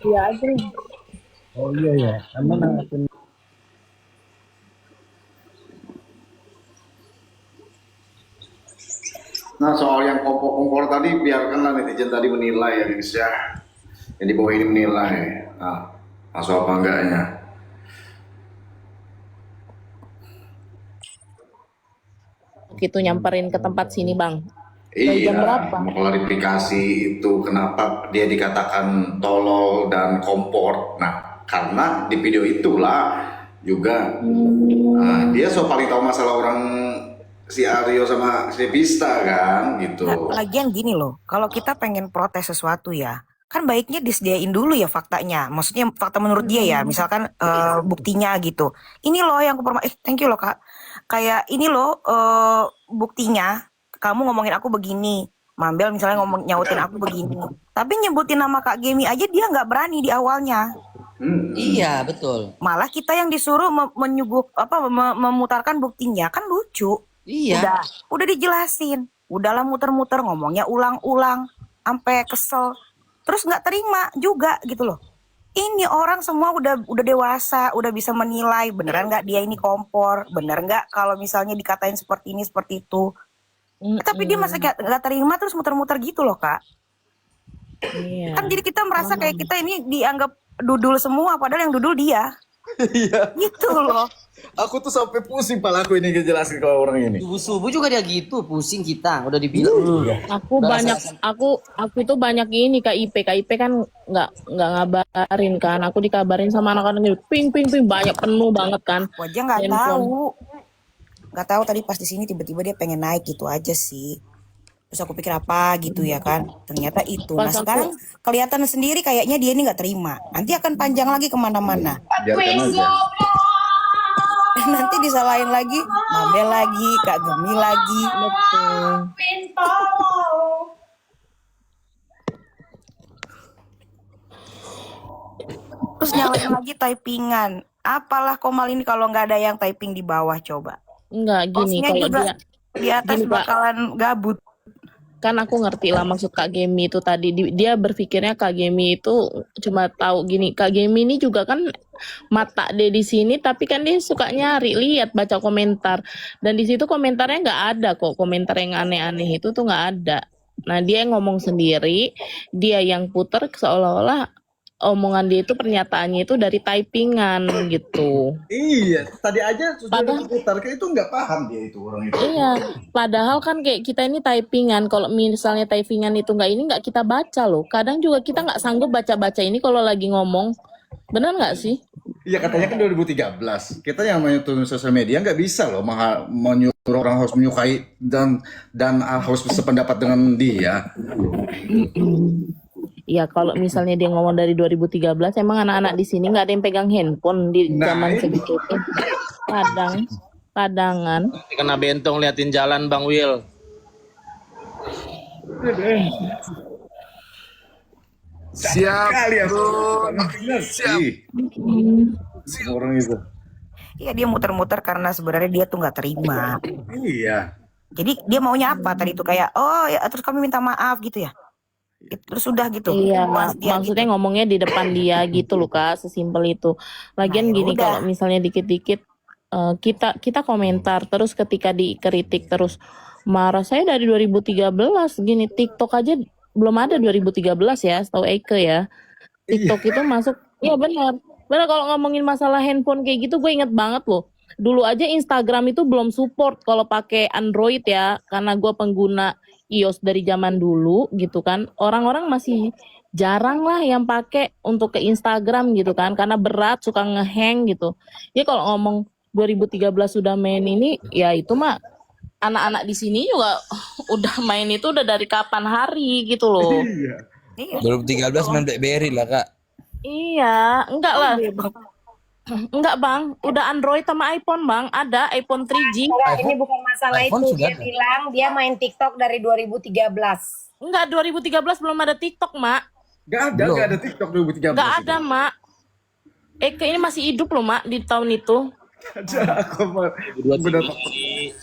Iya aja.
Oh iya ya, aman akan.
Nah soal yang kompor-kompor tadi biarkanlah netizen tadi menilai ya guys ya. Yang di bawah ini menilai. Nah, masuk apa enggaknya.
Gitu nyamperin ke tempat sini Bang. Dari jam
Iya,
berapa?
mau klarifikasi itu kenapa dia dikatakan tolol dan kompor. Nah, karena di video itulah juga dia paling tahu masalah orang si Aryo sama si Pista kan gitu.
Lagian gini loh, kalau kita pengen protes sesuatu ya, kan baiknya disediain dulu ya faktanya. Maksudnya fakta menurut dia ya, misalkan buktinya gitu. Ini loh yang thank you loh Kak. Kayak ini loh buktinya, kamu ngomongin aku begini. Mambel misalnya nyautin aku begini. Tapi nyebutin nama Kak Gemi aja dia nggak berani di awalnya.
Iya, betul.
Malah kita yang disuruh memutarkan buktinya, kan lucu.
Iya.
Udah dijelasin. Udahlah muter-muter ngomongnya ulang-ulang sampai kesel. Terus nggak terima juga gitu loh. Ini orang semua udah dewasa, udah bisa menilai beneran nggak dia ini kompor, bener nggak kalau misalnya dikatain seperti ini seperti itu. Tapi dia masih nggak terima terus muter-muter gitu loh Kak.
Iya.
Kan jadi kita merasa kayak kita ini dianggap dudul semua, padahal yang dudul dia.
Iya.
Gitu loh.
Aku tuh sampai pusing palaku ini ngejelasin ke orang ini.
Subuh-subuh juga dia gitu, pusing kita. Udah dibilang.
Aku itu banyak ini KIP kan nggak ngabarin kan. Aku dikabarin sama anak-anak gitu, ping banyak penuh banget kan.
Aku aja nggak tahu tadi pas di sini tiba-tiba dia pengen naik gitu aja sih. Terus aku pikir apa gitu ya kan, ternyata itu. Nah sekarang kelihatan sendiri kayaknya dia ini nggak terima. Nanti akan panjang lagi kemana-mana.
Biarkan aja.
Nanti disalahin lagi, Mabel lagi, Kak Gemi lagi.
Betul.
Terus nyalain lagi typingan. Apalah Komal ini kalau nggak ada yang typing di bawah coba.
Enggak gini
Hostnya
kalau
juga
dia
di atas
gini, Pak.
bakalan gabut.
Kan aku ngerti lah maksud Kak Gemi itu tadi. Dia berpikirnya Kak Gemi itu cuma tahu gini. Kak Gemi ini juga kan mata dia di sini, tapi kan dia suka nyari, lihat, baca komentar. Dan di situ komentarnya nggak ada kok, komentar yang aneh-aneh itu tuh nggak ada. Nah dia yang ngomong sendiri, dia yang puter seolah-olah omongan dia itu pernyataannya itu dari typingan gitu.
Iya, tadi aja sudah diputar kayak itu nggak paham dia itu orang itu.
Iya, padahal kan kayak kita ini typingan. Kalau misalnya typingan itu nggak kita baca loh. Kadang juga kita nggak sanggup baca-baca ini kalau lagi ngomong. Benar nggak sih?
Iya katanya kan 2013. Kita yang namanya turun sosial media nggak bisa loh menyuruh orang harus menyukai dan harus sependapat dengan dia.
Ya kalau misalnya dia ngomong dari 2013, emang anak-anak di sini nggak ada yang pegang handphone di zaman segitu. Kadangan.
Kena bentong liatin jalan Bang Will.
Siap bro. Siap. Orang itu.
Iya dia muter-muter karena sebenarnya dia tuh nggak terima.
Iya.
Jadi dia maunya apa tadi itu kayak oh ya terus kami minta maaf gitu ya. Terus udah gitu.
Iya,
Dia
maksudnya ngomongnya di depan dia gitu loh Kak, sesimpel itu. Lagian gini kalau misalnya dikit-dikit kita komentar terus ketika dikritik terus marah. Saya dari 2013 gini, TikTok aja belum ada 2013 ya, setahu Eike ya. TikTok itu masuk, ya benar. Benar kalau ngomongin masalah handphone kayak gitu gue inget banget loh. Dulu aja Instagram itu belum support kalau pakai Android ya, karena gue pengguna iOS dari zaman dulu gitu kan. Orang-orang masih jarang lah yang pakai untuk ke Instagram gitu kan, karena berat, suka ngehang gitu. Ya kalau ngomong 2013 sudah main ini, ya itu mah anak-anak di sini juga udah main itu udah dari kapan hari gitu loh.
Iya.
2013 main BlackBerry lah Kak.
Iya, enggak lah. Enggak Bang, udah Android sama iPhone Bang, ada iPhone 3G.
Ini bukan masalah
iPhone
itu,
sudah
dia
ada.
bilang dia main TikTok dari 2013.
Enggak, 2013 belum ada TikTok, Mak.
Gak ada TikTok 2013.
Enggak ada, Mak. Eke ini masih hidup loh, Mak, di tahun itu.
Ada aku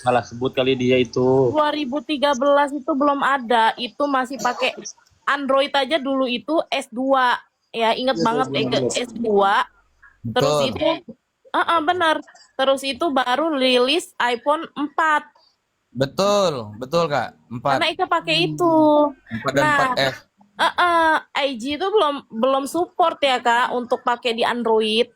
Salah sebut kali dia itu.
2013 itu belum ada, itu masih pakai Android aja dulu itu S2. Ya, ingat banget Eke S2. Terus
Betul.
itu benar. Terus itu baru rilis iPhone 4.
Betul Kak. 4.
Karena Eke pakai itu.
4 dan 4S.
IG itu belum support ya Kak untuk pakai di Android.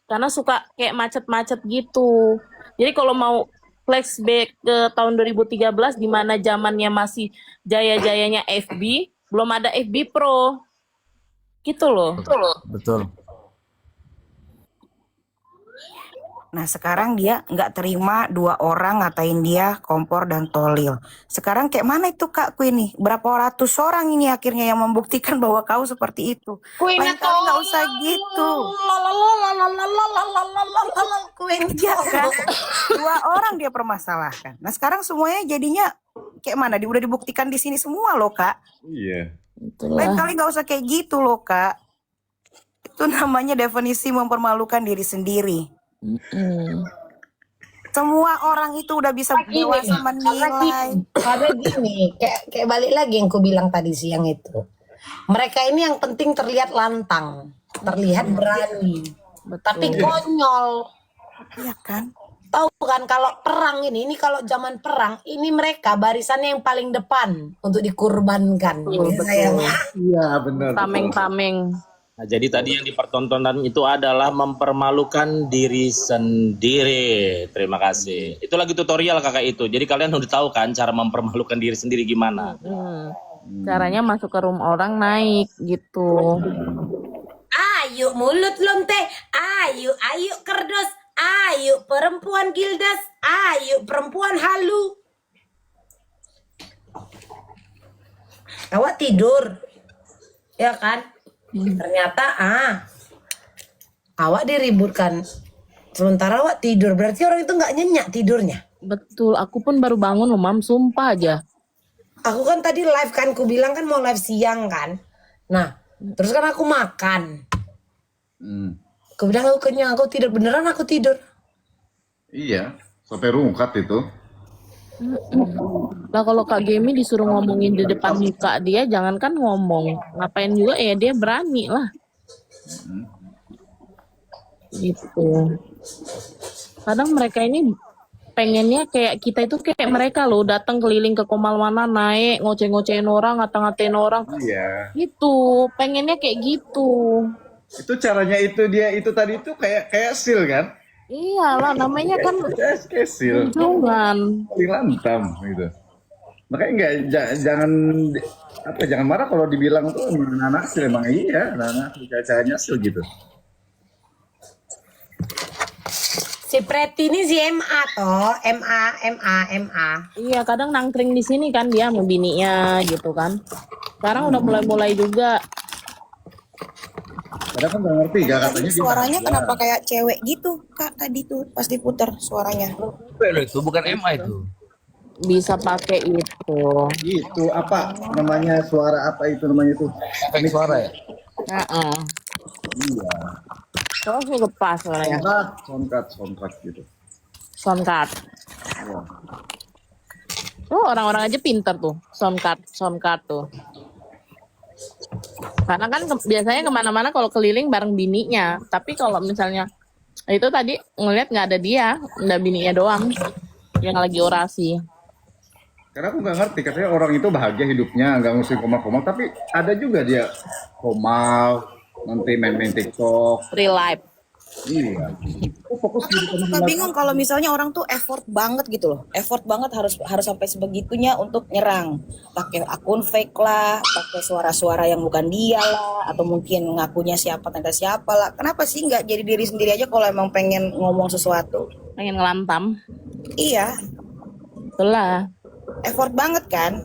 Karena suka kayak macet-macet gitu. Jadi kalau mau flashback ke tahun 2013 di mana zamannya masih jaya-jayanya FB, belum ada FB Pro. Gitu loh.
Betul.
Nah sekarang dia nggak terima 2 orang ngatain dia kompor dan tolil. Sekarang kayak mana itu Kak Queenie? Berapa ratus orang ini akhirnya yang membuktikan bahwa kau seperti itu. Lain kali nggak usah gitu. Iya kan? 2 orang dia permasalahkan. Nah sekarang semuanya jadinya kayak mana? Udah dibuktikan di sini semua loh Kak.
Iya.
Lain kali nggak usah kayak gitu loh Kak. Itu namanya definisi mempermalukan diri sendiri. Semua orang itu udah bisa dewasa menilai.
Karena gini, kayak balik lagi yang ku bilang tadi siang itu. Mereka ini yang penting terlihat lantang, terlihat berani, tapi konyol.
Iya kan?
Tahu kan kalau perang ini kalau zaman perang ini mereka barisannya yang paling depan untuk dikurbankan.
Iya benar.
Tameng-tameng.
Nah, jadi tadi yang dipertontonkan itu adalah mempermalukan diri sendiri. Terima kasih. Itu lagi tutorial kakak itu. Jadi kalian udah tahu kan cara mempermalukan diri sendiri gimana?
Caranya masuk ke room orang naik gitu.
Ayo mulut lonte, ayo kerdos, ayo perempuan gildas, ayo perempuan halu. Awak tidur, ya kan? Ternyata awak diributkan. Sementara awak tidur, berarti orang itu nggak nyenyak tidurnya.
Betul, aku pun baru bangun loh Mam, sumpah aja.
Aku kan tadi live kan, ku bilang kan mau live siang kan. Nah, terus kan aku makan. Aku bilang aku kenyang, aku tidur, beneran aku tidur.
Iya, sampai rungkat itu.
Lah kalau Kak Gemi disuruh ngomongin di depan muka dia, jangankan ngomong, ngapain juga ya dia berani lah. Gitu. Kadang mereka ini pengennya kayak kita itu kayak mereka loh, datang keliling ke Komal mana naik ngoceh-ngocehin orang, ngata-ngatain orang.
Iya.
Gitu, pengennya kayak gitu.
Itu caranya itu dia itu tadi itu kayak sil kan?
Iyalah namanya kan
Kayak sil.
junjungan.
Lantam gitu. Makanya jangan marah kalau dibilang tuh anak sil, emang iya anak caranya sil gitu.
Si Preti ini si MA toh, MA.
Iya, kadang nangkring di sini kan dia sama bininya gitu kan. Sekarang udah mulai juga.
Kadang kan nggak ngerti ya katanya.
Suaranya kenapa kayak cewek gitu Kak tadi tuh pas diputar suaranya.
Itu bukan MA itu.
Bisa pakai itu.
Itu apa namanya suara apa itu namanya itu?
Efek suara ya?
Iya.
Terus juga pas suaranya.
Soundcard gitu.
Soundcard.
Iya.
Tuh orang-orang aja pinter tuh. Soundcard tuh. Karena kan biasanya kemana-mana kalau keliling bareng bininya. Tapi kalau misalnya itu tadi ngeliat nggak ada dia, ada bininya doang yang lagi orasi.
Karena aku nggak ngerti, katanya orang itu bahagia hidupnya, nggak ngurusin komal-komal, tapi ada juga dia komal, nanti main-main TikTok.
Real life.
Iya. Fokus di
Suka bingung kalau misalnya orang tuh effort banget gitu loh. Effort banget harus sampai sebegitunya untuk nyerang. Pakai akun fake lah, pakai suara-suara yang bukan dia lah, atau mungkin ngakunya siapa ternyata siapa lah. Kenapa sih nggak jadi diri sendiri aja kalau emang pengen ngomong sesuatu?
Pengen ngelantam.
Iya.
Itulah.
Effort banget kan?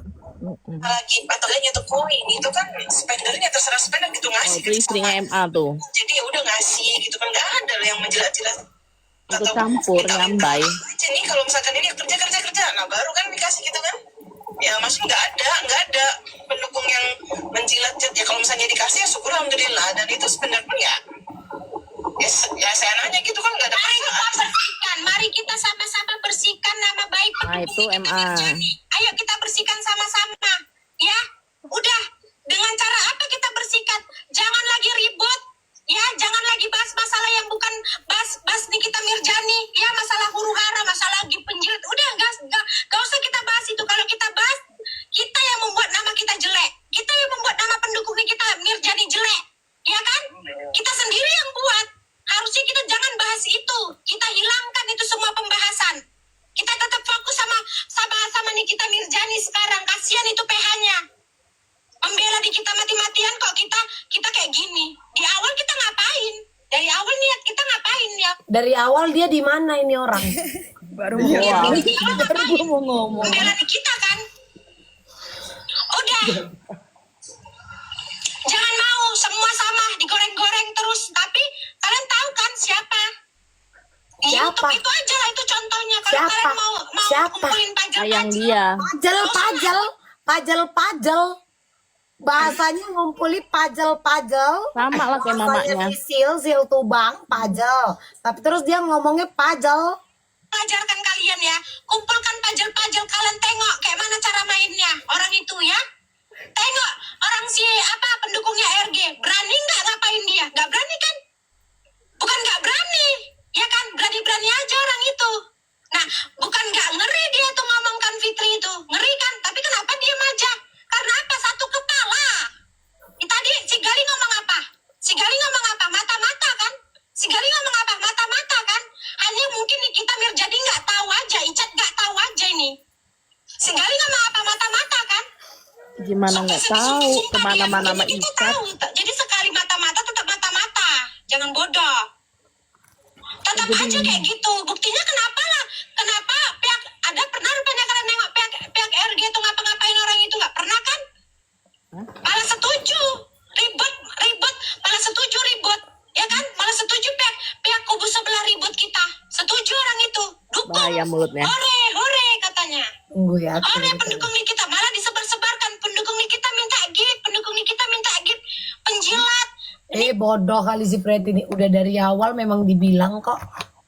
Lagi patokannya tuh koin itu kan spendernya terserah spender gitu ngasih.
Itu istrinya MA tuh.
Jadi ya udah ngasih gitu kan, nggak ada yang menjelas-jelas.
Itu campur nyambai.
Aja nih kalau misalkan ini kerja, nah baru kan dikasih gitu kan. Ya maksudnya nggak ada pendukung yang menjilat ya, kalau misalnya dikasih ya syukur alhamdulillah, dan itu spender pun ya saya nanya gitu kan nggak ada perasaan. Mari kita sama-sama bersihkan nama baik.
Nah itu MA.
Ayo kita bersihkan sama-sama, ya. Udah, dengan cara apa kita bersihkan? Jangan lagi ribut, ya. Jangan lagi bahas masalah yang bukan bahas Nikita Mirjani, ya. Masalah huru hara, masalah lagi penjilat. Udah, gak usah kita bahas itu. Kalau kita bahas, kita yang membuat nama kita jelek. Kita yang membuat nama pendukung kita Mirjani jelek, ya kan? Kita sendiri yang buat. Harusnya kita jangan bahas itu. Kita hilangkan itu semua pembahasan. Kita tetap fokus sama Nikita Mirjani sekarang. Kasihan itu PH-nya. Membela di kita mati-matian kok kita kayak gini. Di awal kita ngapain? Dari awal niat kita ngapain ya?
Dari awal dia di mana ini orang?
Baru
Iya,
mau
dari awal ngapain?
baru mau ngomong.
Membela di kita kan? Udah. Jangan mau semua sama digoreng-goreng terus. Tapi kalian tahu kan siapa? Di
Siapa?
YouTube itu aja lah itu contohnya. Kalau
Siapa?
kalian mau
Siapa?
kumpulin
Yang
pajak-pajak.
dia.
Pajel. Bahasanya ngumpuli pajel.
Sama lah kayak mamanya.
Sil tubang, pajel. Tapi terus dia ngomongnya pajel.
Ajarkan kalian ya, kumpulkan pajel-pajel, kalian tengok kayak mana cara mainnya orang itu ya. Tengok orang si apa pendukungnya RG, berani nggak ngapain dia? Nggak berani kan? Bukan nggak berani, ya kan? Berani-berani aja orang itu. Nah, bukan nggak ngeri dia tuh ngomongkan Fitri itu, ngeri kan? Tapi kenapa dia aja? Karena apa? Satu kepala. Tadi si Gali ngomong apa? Si Gali ngomong apa? Mata-mata kan? Si Gali ngomong apa? Mata-mata kan? Hanya mungkin kita jadi nggak tahu aja, Icat nggak tahu aja ini. Si Gali ngomong apa? Mata-mata kan?
Gimana nggak tahu kemana-mana sama
Kita
Icat.
tahu. Jadi sekali mata-mata tetap mata-mata. Jangan bodoh. Tetap aja kayak gitu. Buktinya kenapa lah? Kenapa pihak ada pernah rupanya kalian nengok pihak RG itu ngapa-ngapain orang itu nggak pernah kan? Malah setuju ribut malah setuju ribut ya kan, malah setuju pihak kubu sebelah ribut kita, setuju orang itu dukung,
Bahaya mulutnya.
hore katanya,
Tunggu ya.
hore pendukung Nikita, malah disebar-sebarkan pendukung Nikita minta gift, pendukung Nikita minta gift penjilat.
Bodoh kali si Fred ini. Udah dari awal memang dibilang kok.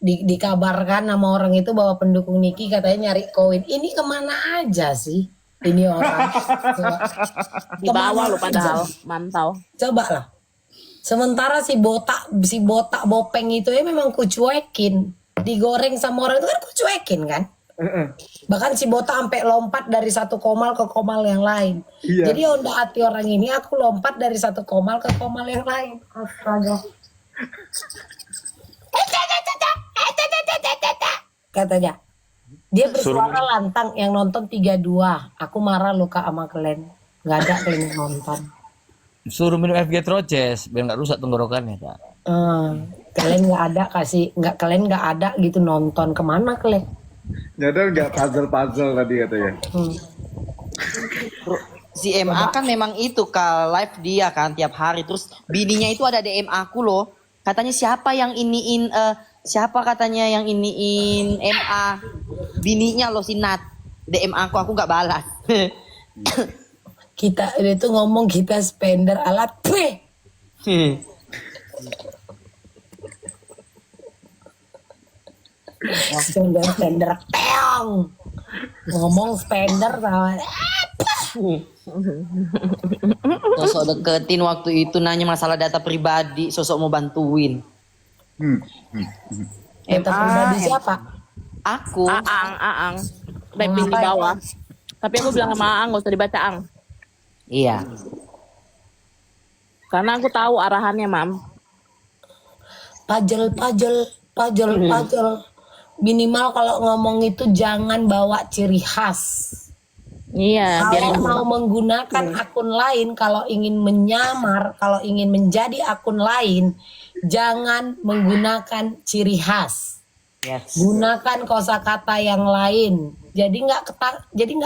Dikabarkan sama orang itu bahwa pendukung Niki katanya nyari koin. Ini kemana aja sih? Ini orang.
Di bawah lo
Kemana
padahal
aja?
mantau.
Coba lah. Sementara si botak bopeng itu ya memang kucuekin. Digoreng sama orang itu kan kucuekin kan? Bahkan si botak sampai lompat dari satu komal ke komal yang lain.
Iya.
Jadi onda hati orang ini aku lompat dari satu komal ke komal yang lain. Astaga. Katanya. Dia bersuara lantang yang nonton 32. Aku marah loh Kak sama kalian. Gak ada kalian yang nonton.
Suruh minum FG Troces biar nggak rusak tenggorokannya, Kak.
Kalian nggak ada kalian nggak ada gitu nonton, kemana kalian?
Nyadar nggak puzzle tadi katanya.
Si MA kan memang itu Kak, live dia kan tiap hari. Terus bininya itu ada DM aku loh. Katanya siapa yang iniin siapa katanya yang iniin MA. Bininya loh si Nat. DM aku nggak balas.
Kita itu ngomong kita spender alat P. Spender peong. Ngomong spender sama
Sosok deketin waktu itu nanya masalah data pribadi, sosok mau bantuin.
data pribadi siapa?
Aku.
Aang. Typing di bawah. Tapi aku bilang sama Aang, gak usah dibaca Ang.
Iya.
Karena aku tahu arahannya, Mam.
Pajel. Minimal kalau ngomong itu jangan bawa ciri khas.
Iya,
Kalau mau menggunakan akun lain, kalau ingin menyamar, kalau ingin menjadi akun lain, jangan menggunakan ciri khas.
Yes.
Gunakan kosakata yang lain. Jadi nggak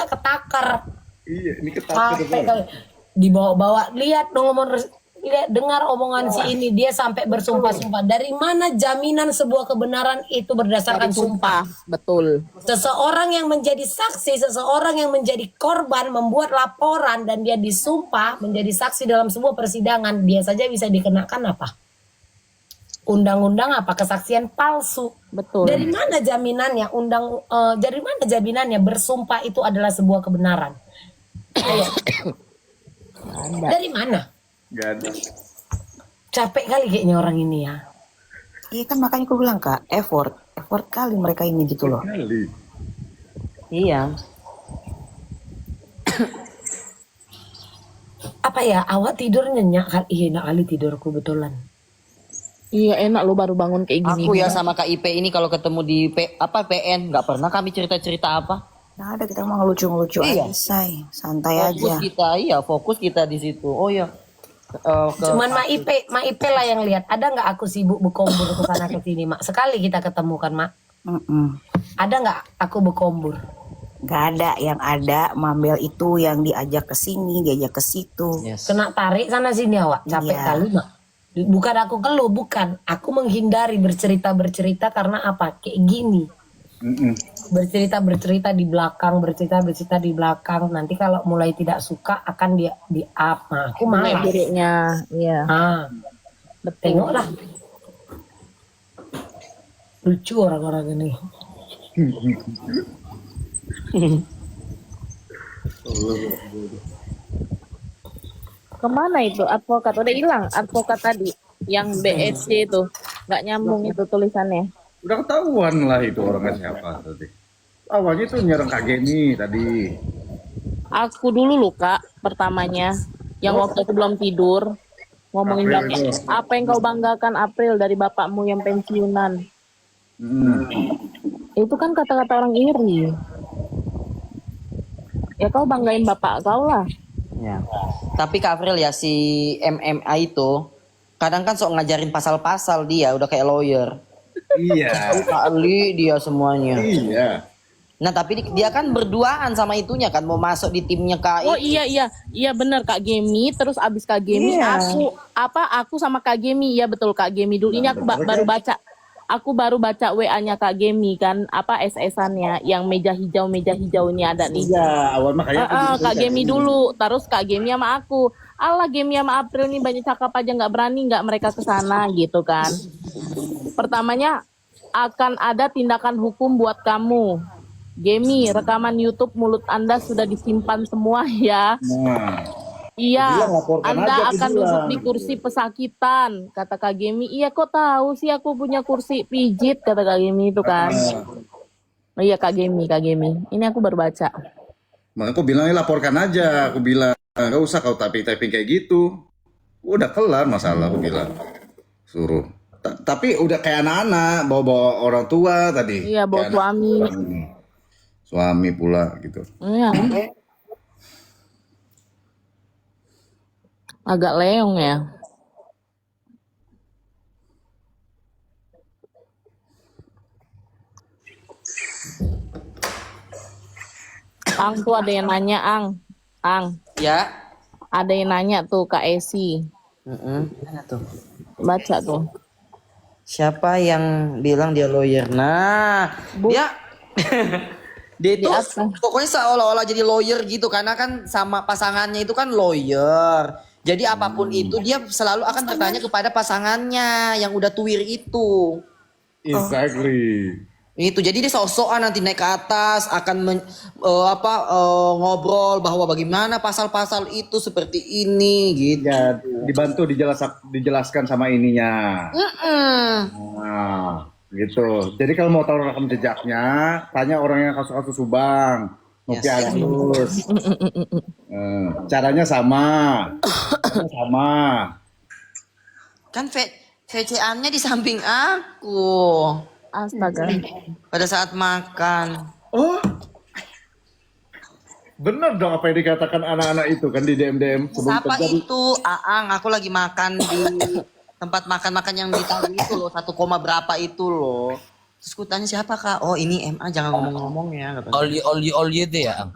ketakar.
Iya, ini ketakar.
Capek kali. Dibawa-bawa. Lihat dong lihat dengar omongan si ini, dia sampai bersumpah-sumpah. Dari mana jaminan sebuah kebenaran itu berdasarkan sumpah?
Betul.
Seseorang yang menjadi saksi, seseorang yang menjadi korban membuat laporan dan dia disumpah menjadi saksi dalam sebuah persidangan, dia saja bisa dikenakan apa? Undang-undang apa? Kesaksian palsu.
Betul.
Dari mana jaminannya? Dari mana jaminannya bersumpah itu adalah sebuah kebenaran? Ayo. Dari mana?
Gak ada.
Capek kali kayaknya orang ini ya.
Iya kan makanya aku bilang Kak, effort kali mereka ini gitu loh.
Iya.
Apa ya, awak tidur nyenyak kali? Iya, enak kali tidurku betulan.
Iya, enak lo baru bangun kayak gini.
Aku ya sama KIP ini kalau ketemu di PN nggak pernah kami cerita-cerita apa.
Nah ada kita mau ngelucu-ngelucu
Iya.
aja, say. Santai
Fokus
aja.
kita, iya fokus kita di situ. Oh ya.
Cuman Ma Ipe lah yang lihat. Ada nggak aku sibuk berkombur ke sana ke sini, Mak? Sekali kita ketemu kan, Mak? Ada nggak aku berkombur?
Gak ada, yang ada Mambel itu yang diajak ke sini, diajak ke situ.
Kena tarik sana sini awak, capek
Iya.
kali, Mak. Bukan aku keluh, bukan. Aku menghindari bercerita karena apa? Kayak gini. Bercerita di belakang, bercerita di belakang. Nanti kalau mulai tidak suka akan di up. Nah, aku malas.
Buruknya, iya.
Tengoklah. Lucu orang-orang ini.
Kemana itu advokat? Udah hilang advokat tadi yang BSC itu, nggak nyambung itu tulisannya.
Udah ketahuan lah itu orangnya siapa tadi. Awalnya tuh nyerang Kak Geni tadi.
Aku dulu loh Kak, pertamanya yang waktu aku belum tidur ngomongin
April
Bapak,
itu.
apa yang kau banggakan April dari bapakmu yang pensiunan? Itu kan kata-kata orang iri. Ya kau banggain bapak kau lah.
Ya. Tapi Kak April ya, si MMA itu kadang kan sok ngajarin pasal-pasal, dia udah kayak lawyer.
Iya.
Kali dia semuanya.
Iya.
Nah tapi dia kan berduaan sama itunya kan, mau masuk di timnya KI.
Oh iya bener Kak Gemi. Terus abis Kak Gemi
Iya.
aku sama Kak Gemi, ya betul Kak Gemi dulu. Ini aku baru baca. Aku baru baca WA-nya Kak Gemi kan, apa SS-annya yang meja hijau ini ada nih.
Iya, awal makanya
Kak Gemi dulu, terus Kak Gemi sama aku. Allah, Gemi sama April nih banyak cakap aja, nggak berani nggak mereka ke sana gitu kan. Pertamanya akan ada tindakan hukum buat kamu. Gemi, rekaman YouTube mulut Anda sudah disimpan semua ya. Iya,
Dia laporkan
Anda
aja ke
akan
dia.
duduk di kursi pesakitan, kata Kak Gemi. Iya, kok tahu sih aku punya kursi pijit, kata Kak Gemi itu kan. Oh iya Kak Gemi. Ini aku baru baca.
Makanya aku bilangnya laporkan aja. Aku bilang nggak usah kau typing kayak gitu. Udah kelar masalah aku bilang. Suruh. Tapi udah kayak anak-anak bawa orang tua tadi.
Iya, bawa
Kayak
suami.
Suami pula gitu.
Iya. Agak leong ya. Ang tuh ada yang nanya, Ang.
Ya.
Ada yang nanya tuh Kak Esi.
Mana tuh?
Baca tuh.
Siapa yang bilang dia lawyer? Nah, dia itu pokoknya seolah-olah jadi lawyer gitu, karena kan sama pasangannya itu kan lawyer. Jadi apapun itu dia selalu akan bertanya kepada pasangannya yang udah tuir itu.
Exactly.
Itu jadi dia sok-sokan nanti naik ke atas akan ngobrol bahwa bagaimana pasal-pasal itu seperti ini gitu.
Ya, dibantu dijelaskan sama ininya. Nah, gitu. Jadi kalau mau tahu rekam jejaknya, tanya orang yang kasus-kasus Subang. Nopi Agus. Caranya sama.
Kan VCA-nya di samping aku.
Astaga.
Pada saat makan.
Oh. Bener dong apa yang dikatakan anak-anak itu kan di DM
Siapa itu? Aang, aku lagi makan di tempat makan-makan yang di Tahu itu loh, 1, berapa itu loh. Terus ku tanya siapa Kak? Oh ini MA, jangan ngomong-ngomong ya.
All you itu ya, Ang?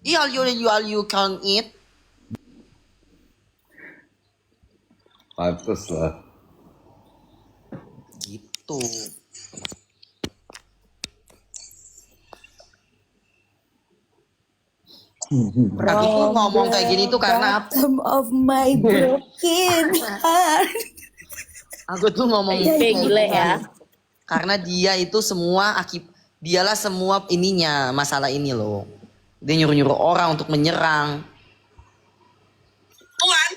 Iya, all you can eat.
Pantes lah.
Gitu. Aku tuh ngomong kayak gini tuh karena
of my broken heart.
Aku tuh ngomong
Kayak gile ya.
Karena dia itu dialah semua ininya masalah ini loh. Dia nyuruh-nyuruh orang untuk menyerang.
Puan,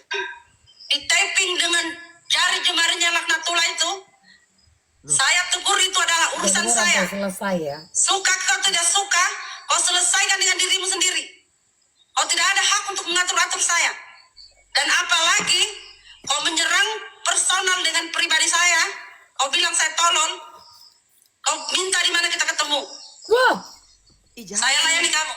di typing dengan jari jemarinya laknatullah itu, saya tegur itu adalah urusan saya.
Selesai ya.
Suka kau tidak suka, kau selesaikan dengan dirimu sendiri. Kau tidak ada hak untuk mengatur-atur saya. Dan apalagi kau menyerang personal dengan pribadi saya, kau bilang saya tolol, kau minta di mana kita ketemu. Saya layani kamu.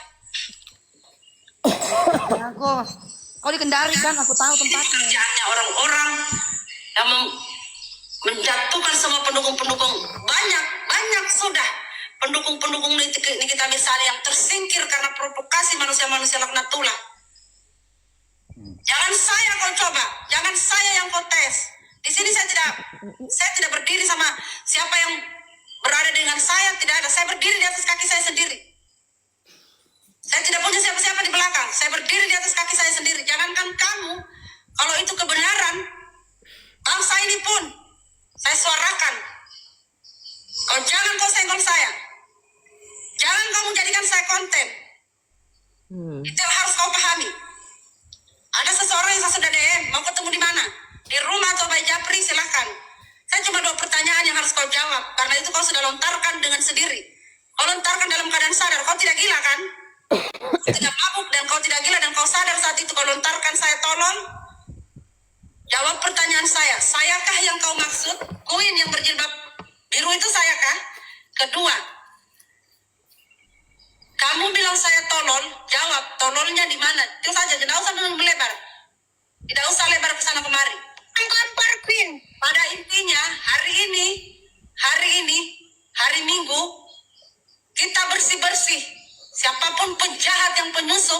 Aku Kau di Kendari kan, aku tahu tempatnya.
Kerjaannya orang-orang yang menjatuhkan semua pendukung-pendukung, banyak sudah pendukung-pendukung Nikita Mirzani yang tersingkir karena provokasi manusia-manusia laknatullah. Jangan saya kau coba, jangan saya yang kau tes. Di sini saya tidak berdiri sama siapa yang berada dengan saya, tidak ada. Saya berdiri di atas kaki saya sendiri. Saya tidak punya siapa-siapa di belakang. Saya berdiri di atas kaki saya sendiri. Jangankan kamu, kalau itu kebenaran, bangsa ini pun saya suarakan. Jangan kau senggol saya. Jangan kamu jadikan saya konten. Itu yang harus kau pahami. Ada seseorang yang saya sudah DM, mau ketemu di mana? Di rumah atau Bayi Japri, silahkan. Saya cuma 2 pertanyaan yang harus kau jawab. Karena itu kau sudah lontarkan dengan sendiri. Kau lontarkan dalam keadaan sadar. Kau tidak gila kan? Tidak mabuk dan kau tidak gila dan kau sadar saat itu kau lontarkan saya tolong. Jawab pertanyaan saya. Sayakah yang kau maksud? Queen yang berjilbab biru itu sayakah? Kedua, kamu bilang saya tolol. Jawab, tololnya di mana? Itu saja, tidak usah melebar. Tidak usah lebar ke sana kemari. Kompor Queen. Pada intinya hari ini, hari Minggu, kita bersih-bersih. Siapapun penjahat yang penyusup,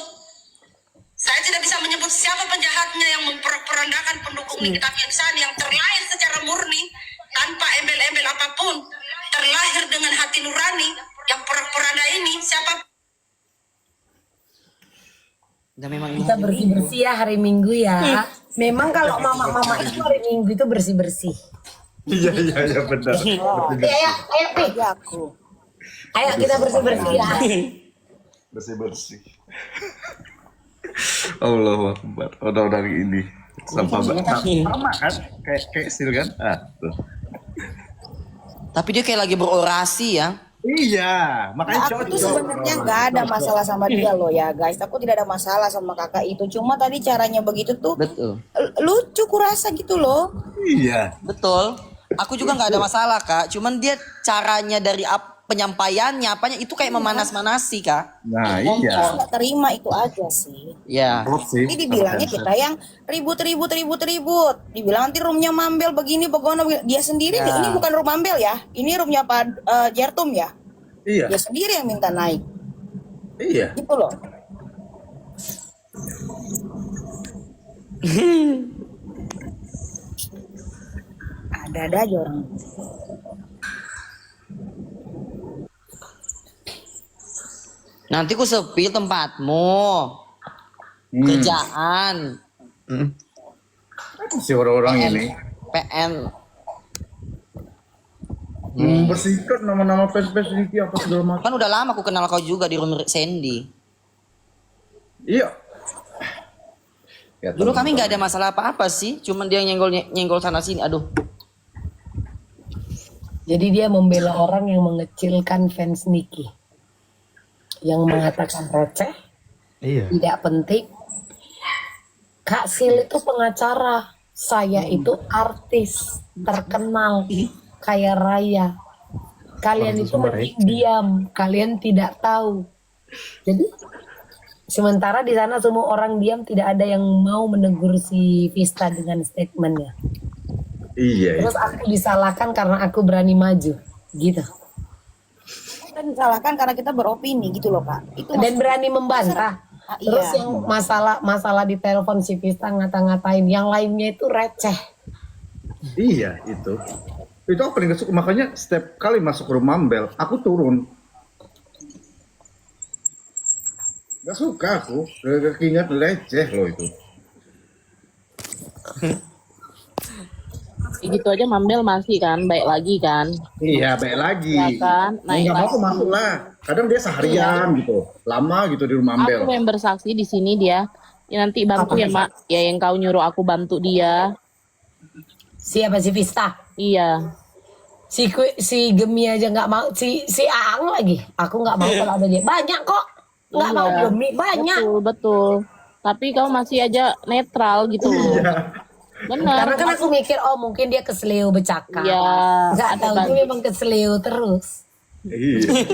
saya tidak bisa menyebut siapa penjahatnya yang memperandakan pendukung Nikita Mirzani yang terlahir secara murni, tanpa embel-embel apapun, terlahir dengan hati nurani, yang porak-poranda ini, siapa?
Dan memang
Kita bersih-bersih ya hari Minggu ya. Memang kalau mama-mama itu hari Minggu itu bersih-bersih.
Iya benar.
Ayo Pi. Ayo kita bersih-bersih ya.
Bersih-bersih. Allahu Akbar. Orang-orang ini sampah sama kan? Kayak stil kan? Tuh.
Tapi dia kayak lagi berorasi ya.
Iya, makanya
Aku tuh sebenarnya nggak ada masalah sama dia loh ya guys. Aku tidak ada masalah sama kakak itu. Cuma tadi caranya begitu tuh
Betul.
lucu kurasa gitu loh.
Iya.
Betul. Aku juga nggak ada masalah kak. Cuman dia caranya dari penyampaiannya, apanya itu kayak memanas-manasi kak.
Nah
Aku
iya.
nggak terima itu aja sih.
Ya.
Jadi dibilangnya kita yang ribut. Dibilang nanti roomnya Mambel begini, begono. Dia sendiri
Ya.
ini bukan room Mambel ya. Ini roomnya Pak Jertum ya.
Iya.
Dia sendiri yang minta naik.
Iya.
Gitu loh. Ada aja orang.
Nanti ku sepi tempatmu. Kerjaan.
Si orang-orang ini
PN.
membersihkan nama-nama fans-fans Niki apa segala macam.
Kan udah lama aku kenal kau juga di room Sandy.
Iya.
Dulu kami nggak ada masalah apa-apa sih. Cuman dia nyenggol sana sini. Aduh.
Jadi dia membela orang yang mengecilkan fans Niki. Yang mengatakan receh, tidak penting. Kak Sil itu pengacara, saya itu artis terkenal, kaya raya. Kalian itu diam, kalian tidak tahu. Jadi sementara di sana semua orang diam, tidak ada yang mau menegur si Vista dengan statementnya.
Iya.
Terus aku disalahkan karena aku berani maju, gitu.
Kita disalahkan karena kita beropini gitu loh kak. Itu
Dan berani membantah. Terus
iya.
yang masalah di telepon si Vista ngata-ngatain, yang lainnya itu receh.
Iya itu aku paling gak suka, makanya setiap kali masuk rumah Mambel aku turun. Gak suka aku, keinget leceh loh itu.
Gitu aja Mambel masih kan baik lagi kan.
Iya baik lagi.
Ya kan, naik
Nggak
lagi.
mau masuk lah. Kadang dia seharian gitu, lama gitu di rumah Mambel.
Aku yang bersaksi di sini dia. Ya nanti bantu ya Mak. Ya yang kau nyuruh aku bantu dia.
Siapa si Vista?
Iya.
Si Gemi aja nggak mau, si Aang lagi. Aku nggak mau kalau ada dia. Banyak kok. Nggak mau
Iya.
Gemi, banyak.
Betul. Tapi kau masih aja netral gitu. Benar.
Karena kan aku mikir, oh mungkin dia keseleo bercakap.
Iya.
Nggak
ada
tahu
banyak.
dia memang keseleo terus.
Iya.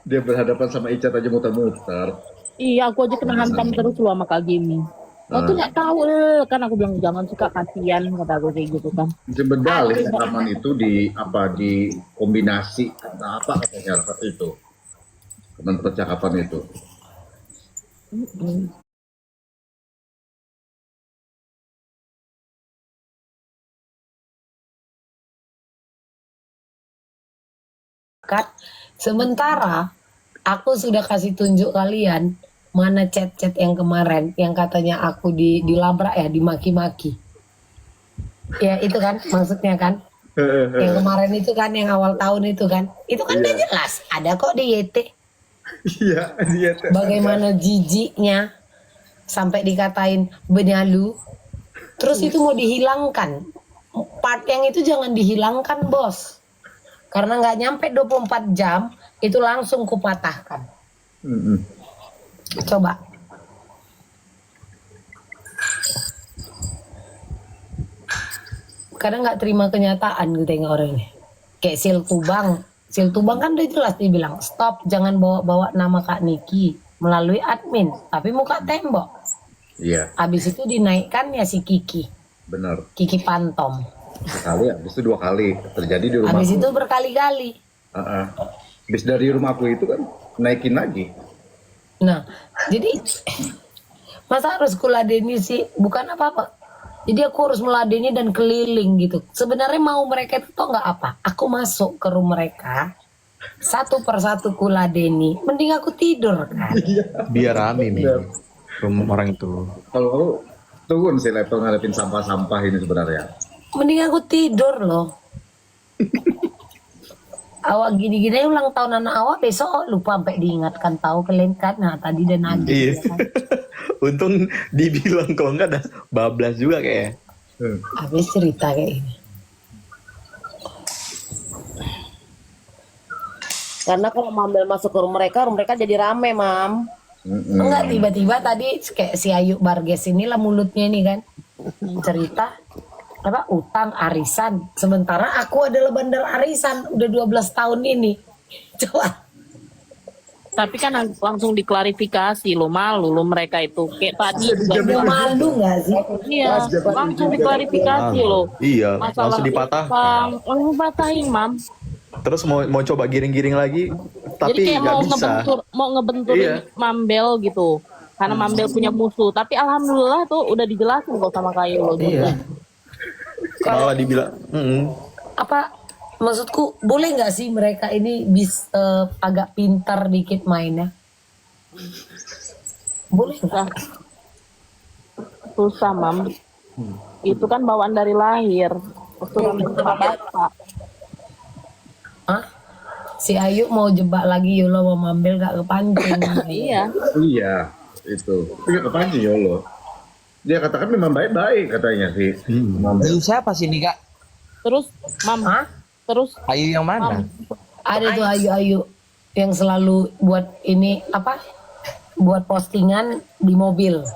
Dia berhadapan sama Icat aja muter-muter.
Iya, aku aja kena hantam terus loh sama Kak Gemi. Kau tuh nggak tahu kan aku bilang jangan suka kasihan kata aku kayak gitu kan.
Sebedalih rekaman itu di kombinasi kata apa katanya itu. Teman percakapan itu.
Sementara aku sudah kasih tunjuk kalian mana chat-chat yang kemarin yang katanya aku dilabrak ya, dimaki-maki. Ya itu kan maksudnya kan. Yang kemarin itu kan, yang awal tahun itu kan. Itu kan udah jelas, ada kok di YT.
Iya, dia
Bagaimana jijiknya sampai dikatain benyalu. Terus itu mau dihilangkan. Part yang itu jangan dihilangkan, Bos. Karena nggak nyampe 24 jam itu langsung kupatahkan. Coba. Kadang nggak terima kenyataan gue tengok orang ini. Kayak Sil Tubang kan udah jelas dibilang stop, jangan bawa-bawa nama Kak Niki melalui admin, tapi muka tembok.
Iya,
Habis itu dinaikkan ya si Kiki
benar.
Pantom.
Sekali, habis itu 2 kali terjadi di rumahku.
Habis itu berkali-kali.
Habis dari rumahku itu kan naikin lagi.
Nah, jadi masa harus kuladeni sih? Bukan apa-apa. Jadi aku harus meladeni dan keliling gitu. Sebenarnya mau mereka itu tau nggak apa? Aku masuk ke rumah mereka, satu persatu kuladeni. Mending aku tidur kan.
Biar rame nih rumah orang itu.
Kalau aku turun sih level ngadepin sampah-sampah ini sebenarnya.
Mending aku tidur loh. Awak gini-gini ulang tahun anak awak besok lupa sampai diingatkan tahu kalian kan. Nah tadi dan nagih.
Iya.
Ya kan?
Untung dibilang kalau enggak ada bablas juga kayak.
Habis cerita kayak ini.
Karena kalau Mambel masuk ke rumah mereka jadi rame, Mam.
Enggak, tiba-tiba tadi kayak si Ayu Barges inilah mulutnya ini kan. Cerita apa utang arisan. Sementara aku adalah bandar arisan udah 12 tahun ini. Coba.
Tapi kan langsung diklarifikasi lo, malu lo mereka itu kayak tadi juga
Malu nggak sih?
iya langsung diklarifikasi lo.
Iya,
Masalah
langsung dipatahkan.
utang, langsung patahin, Mam.
Terus mau coba giring-giring lagi,
Jadi
tapi
kayak
nggak bisa.
mau ngebenturin
Iya.
Mambel gitu. Karena Mambel punya musuh, tapi alhamdulillah tuh udah dijelasin kok sama kayak lo gitu.
Iya. Malah dibilang,
Apa maksudku boleh nggak sih mereka ini bisa agak pintar dikit mainnya? Boleh nggak?
Susah, Mam. Itu kan bawaan dari lahir. Keturunan sama bapak.
Hah? Si Ayu mau jebak lagi Yolo mau Mambel gak kepancing.
Iya.
Iya, itu. Iya kepancing ya Allah. Dia katakan memang baik-baik katanya sih.
Ayu siapa sih ini, Kak?
Terus, Mam. Terus
Ayu yang mana?
Ada tuh Ayu-Ayu yang selalu buat ini apa? Buat postingan di mobil.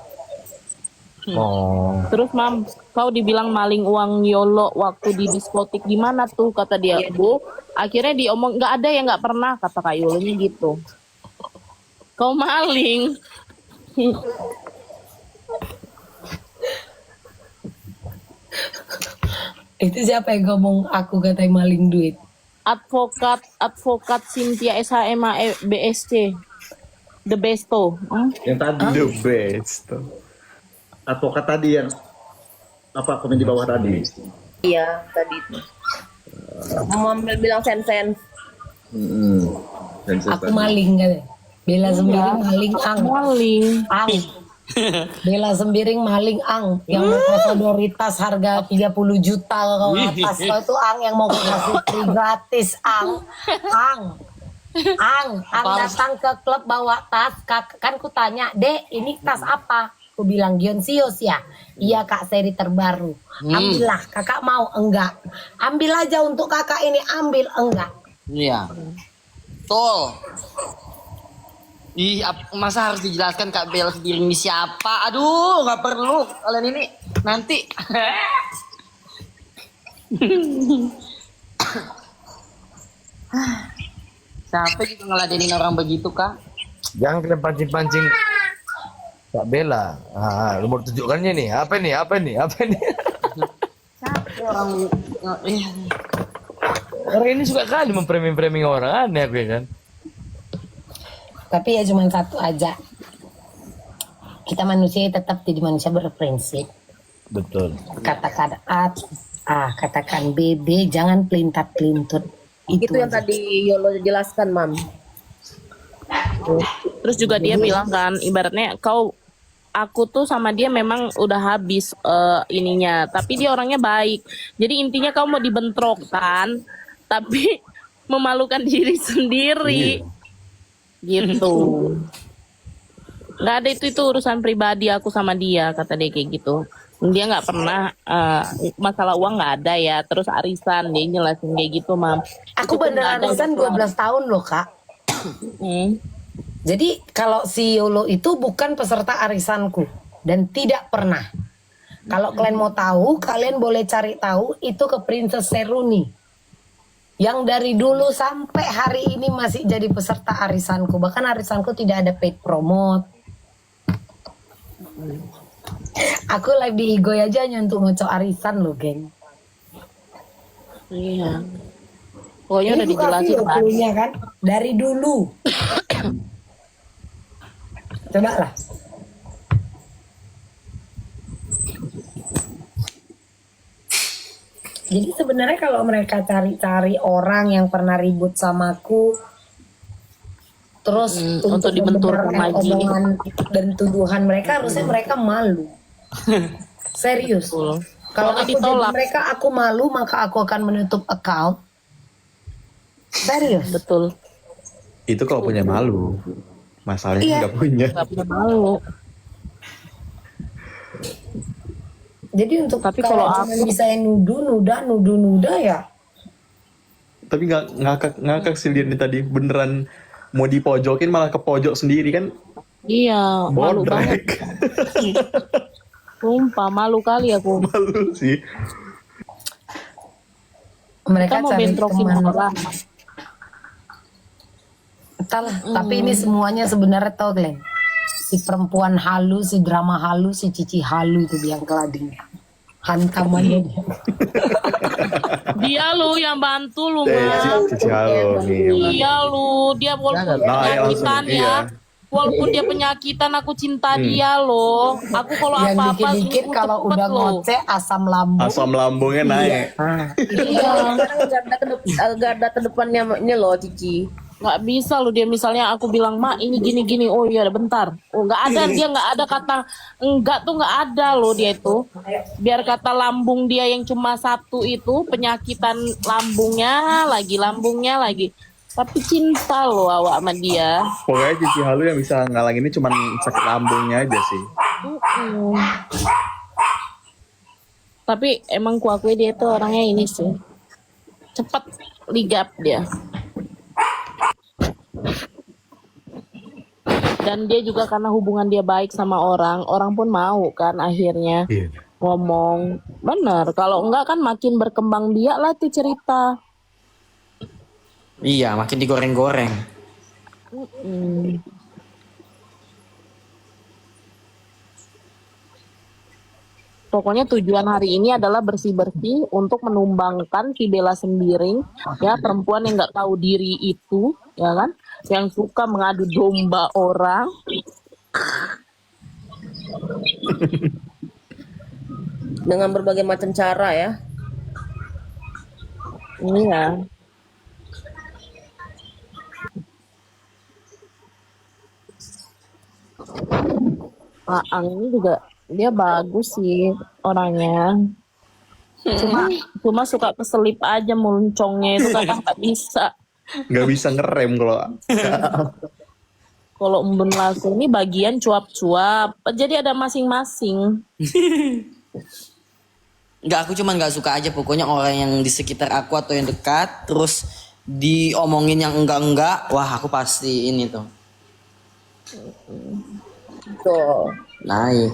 Oh.
Terus Mam, kau dibilang maling uang Yolo waktu di diskotik gimana tuh kata dia, Bu? Akhirnya diomong nggak ada yang nggak pernah kata Kak Yolonya gitu. Kau maling.
Itu siapa yang ngomong aku katanya maling duit?
Advokat Cynthia SHMA BSC. The Besto.
Yang tadi.
The best.
Advokat tadi yang apa komen di bawah tadi.
Iya, tadi itu. Mambel bilang sen-sen.
Aku maling katanya. Bela Sembiring maling ang.
Maling.
Ang. Bela Sembiring maling ang. Yang mau kasih prioritas harga 30 juta kalau atas. Kau itu ang yang mau kasih free gratis ang. Ang datang ke klub bawa tas. Kan ku tanya, Dek ini tas apa? Aku bilang Gionsios ya. Iya Kak, seri terbaru. Ambillah, Kakak mau enggak? Ambil aja untuk Kakak ini, ambil enggak?
Iya. Betul. Masa harus dijelaskan Kak Bella sendiri ini siapa? Aduh, nggak perlu kalian ini nanti. Siapa juga ngeladenin orang begitu, Kak?
Jangan kena pancing-pancing Kak Bella. Ah, lu mau tunjukkannya nih. Apa nih?
Orang
Orang ini suka kali memframing orang, aneh aku ya kan.
Tapi ya cuma satu aja. Kita manusia tetap jadi manusia berprinsip.
Betul.
Katakan A, katakan B, jangan pelintat-pelintut.
Itu yang
aja.
tadi Yolo jelaskan, Mam. Terus juga dia bilang kan, ibaratnya aku tuh sama dia memang udah habis ininya, tapi dia orangnya baik. Jadi intinya kau mau dibentrokkan, tapi memalukan diri sendiri. Gitu. Nggak ada itu urusan pribadi aku sama dia, kata dia kayak gitu. Dia nggak pernah masalah uang nggak ada ya. Terus arisan dia jelasin kayak gitu, Mam.
Aku bandar arisan 12 tahun loh, Kak. Jadi kalau si Yolo itu bukan peserta arisanku dan tidak pernah. Kalau kalian mau tahu, kalian boleh cari tahu itu ke Princess Seruni. Yang dari dulu sampai hari ini masih jadi peserta arisanku. Bahkan arisanku tidak ada paid promote. Aku live di Igoy aja hanya untuk ngocok arisan loh, geng.
Iya. Pokoknya udah
Ini buka
dijelasin
video
kan.
cluenya kan dari dulu. Coba lah. Jadi sebenarnya kalau mereka cari-cari orang yang pernah ribut sama aku, terus
untuk dibenturkan
membenarkan
lagi.
omongan dan tuduhan mereka, harusnya mereka malu. Serius. Kalau aku jadi mereka, aku malu, maka aku akan menutup account. Serius.
Betul.
Itu kalau punya malu. Masalahnya
Iya.
nggak punya.
Gak punya malu.
Jadi untuk
Tapi
kalau
kalau
cuma bisa yang nuduh ya.
Tapi ngakak sih dia nih tadi. Beneran mau dipojokin malah ke pojok sendiri kan.
Iya, malu banget.
Bodrek.
Sumpah, malu kali aku.
Malu sih.
Mereka
Kita mau
cari
bentrokin
teman.
orang.
Entahlah, tapi ini semuanya sebenarnya tau Glenn. Si perempuan halu, si drama halu, si cici halu itu yang keladingnya. Hantam aja dia.
Dia lu yang bantu lu,
Eh,
Mam.
Cici halo nih.
Iya lu, dia walaupun
Nah, ya
penyakitan
langsung,
ya.
iya.
Walaupun dia penyakitan, aku cinta dia loh. Aku kalau
Yang
apa-apa
dikit-dikit
sungguh
kalau
cepet
udah
loh.
ngoceh asam lambung.
Asam lambungnya naik.
Iya. Garda terdepannya ini loh, Cici. Nggak bisa loh dia misalnya aku bilang, "Mak, ini gini-gini." Oh iya, bentar. Oh, nggak ada, dia nggak ada kata enggak tuh, nggak ada loh dia itu. Biar kata lambung dia yang cuma satu itu, penyakitan lambungnya lagi. Tapi cinta loh awak sama dia.
Pokoknya Cici Halu yang bisa ngalangin ini cuma sakit lambungnya aja sih.
Tapi emang kuakui dia tuh orangnya ini sih. Cepet ligap dia. Dan dia juga karena hubungan dia baik sama orang pun mau kan akhirnya ngomong. Bener, kalau enggak kan makin berkembang biak lah tuh cerita.
Iya, makin digoreng-goreng.
Pokoknya tujuan hari ini adalah bersih-bersih untuk menumbangkan si Bella Sembiring, ya, perempuan yang nggak tahu diri itu, ya kan, yang suka mengadu domba orang. Dengan berbagai macam cara ya. Iya. Aang ini juga dia bagus sih orangnya. Cuma suka keselip aja muncongnya itu kadang nggak bisa.
Nggak bisa ngerem kalau.
Kalau embun langsung ini bagian cuap-cuap. Jadi ada masing-masing.
Enggak, aku cuman nggak suka aja pokoknya orang yang di sekitar aku atau yang dekat terus diomongin yang enggak, wah aku pasti ini tuh.
Tuh.
Nah, iya.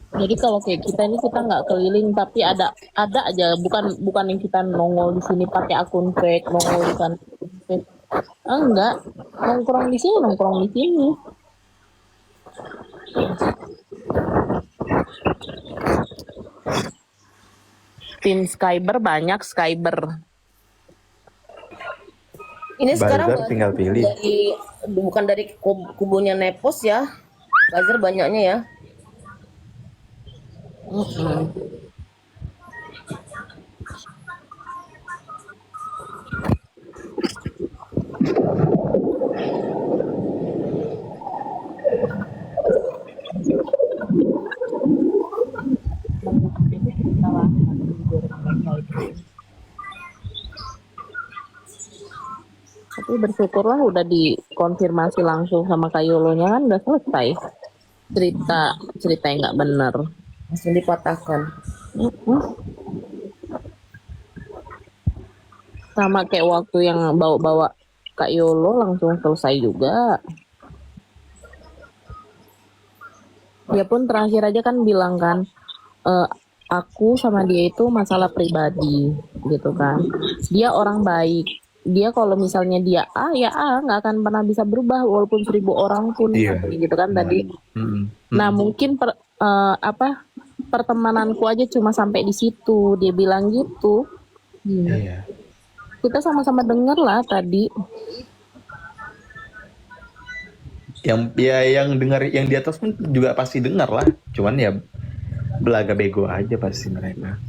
Jadi kalau kayak kita ini kita nggak keliling tapi ada aja bukan yang kita nongol di sini pakai akun fake, nongol di sana. Enggak. Nongkrong di sini, nongkrong di sini. Tim Skyber banyak, Skyber.
Ini sekarang
Buzzer tinggal pilih.
bukan dari kubunya Nepos ya. Buzzer banyaknya ya.
Tapi bersyukurlah udah dikonfirmasi langsung sama Kak Yolonya kan udah selesai. Cerita yang nggak benar.
Langsung dipatahkan.
Sama kayak waktu yang bawa-bawa Kak Yolo langsung selesai juga. Dia pun terakhir aja kan bilang kan, aku sama dia itu masalah pribadi gitu kan. Dia orang baik. Dia kalau misalnya dia A ya A, nggak akan pernah bisa berubah walaupun 1000 orang pun gitu kan tadi. Nah mungkin pertemananku aja cuma sampai di situ, dia bilang gitu. Kita sama-sama dengar lah tadi.
Yang dengar yang di atas pun juga pasti dengar lah. Cuman ya belaga bego aja pasti mereka.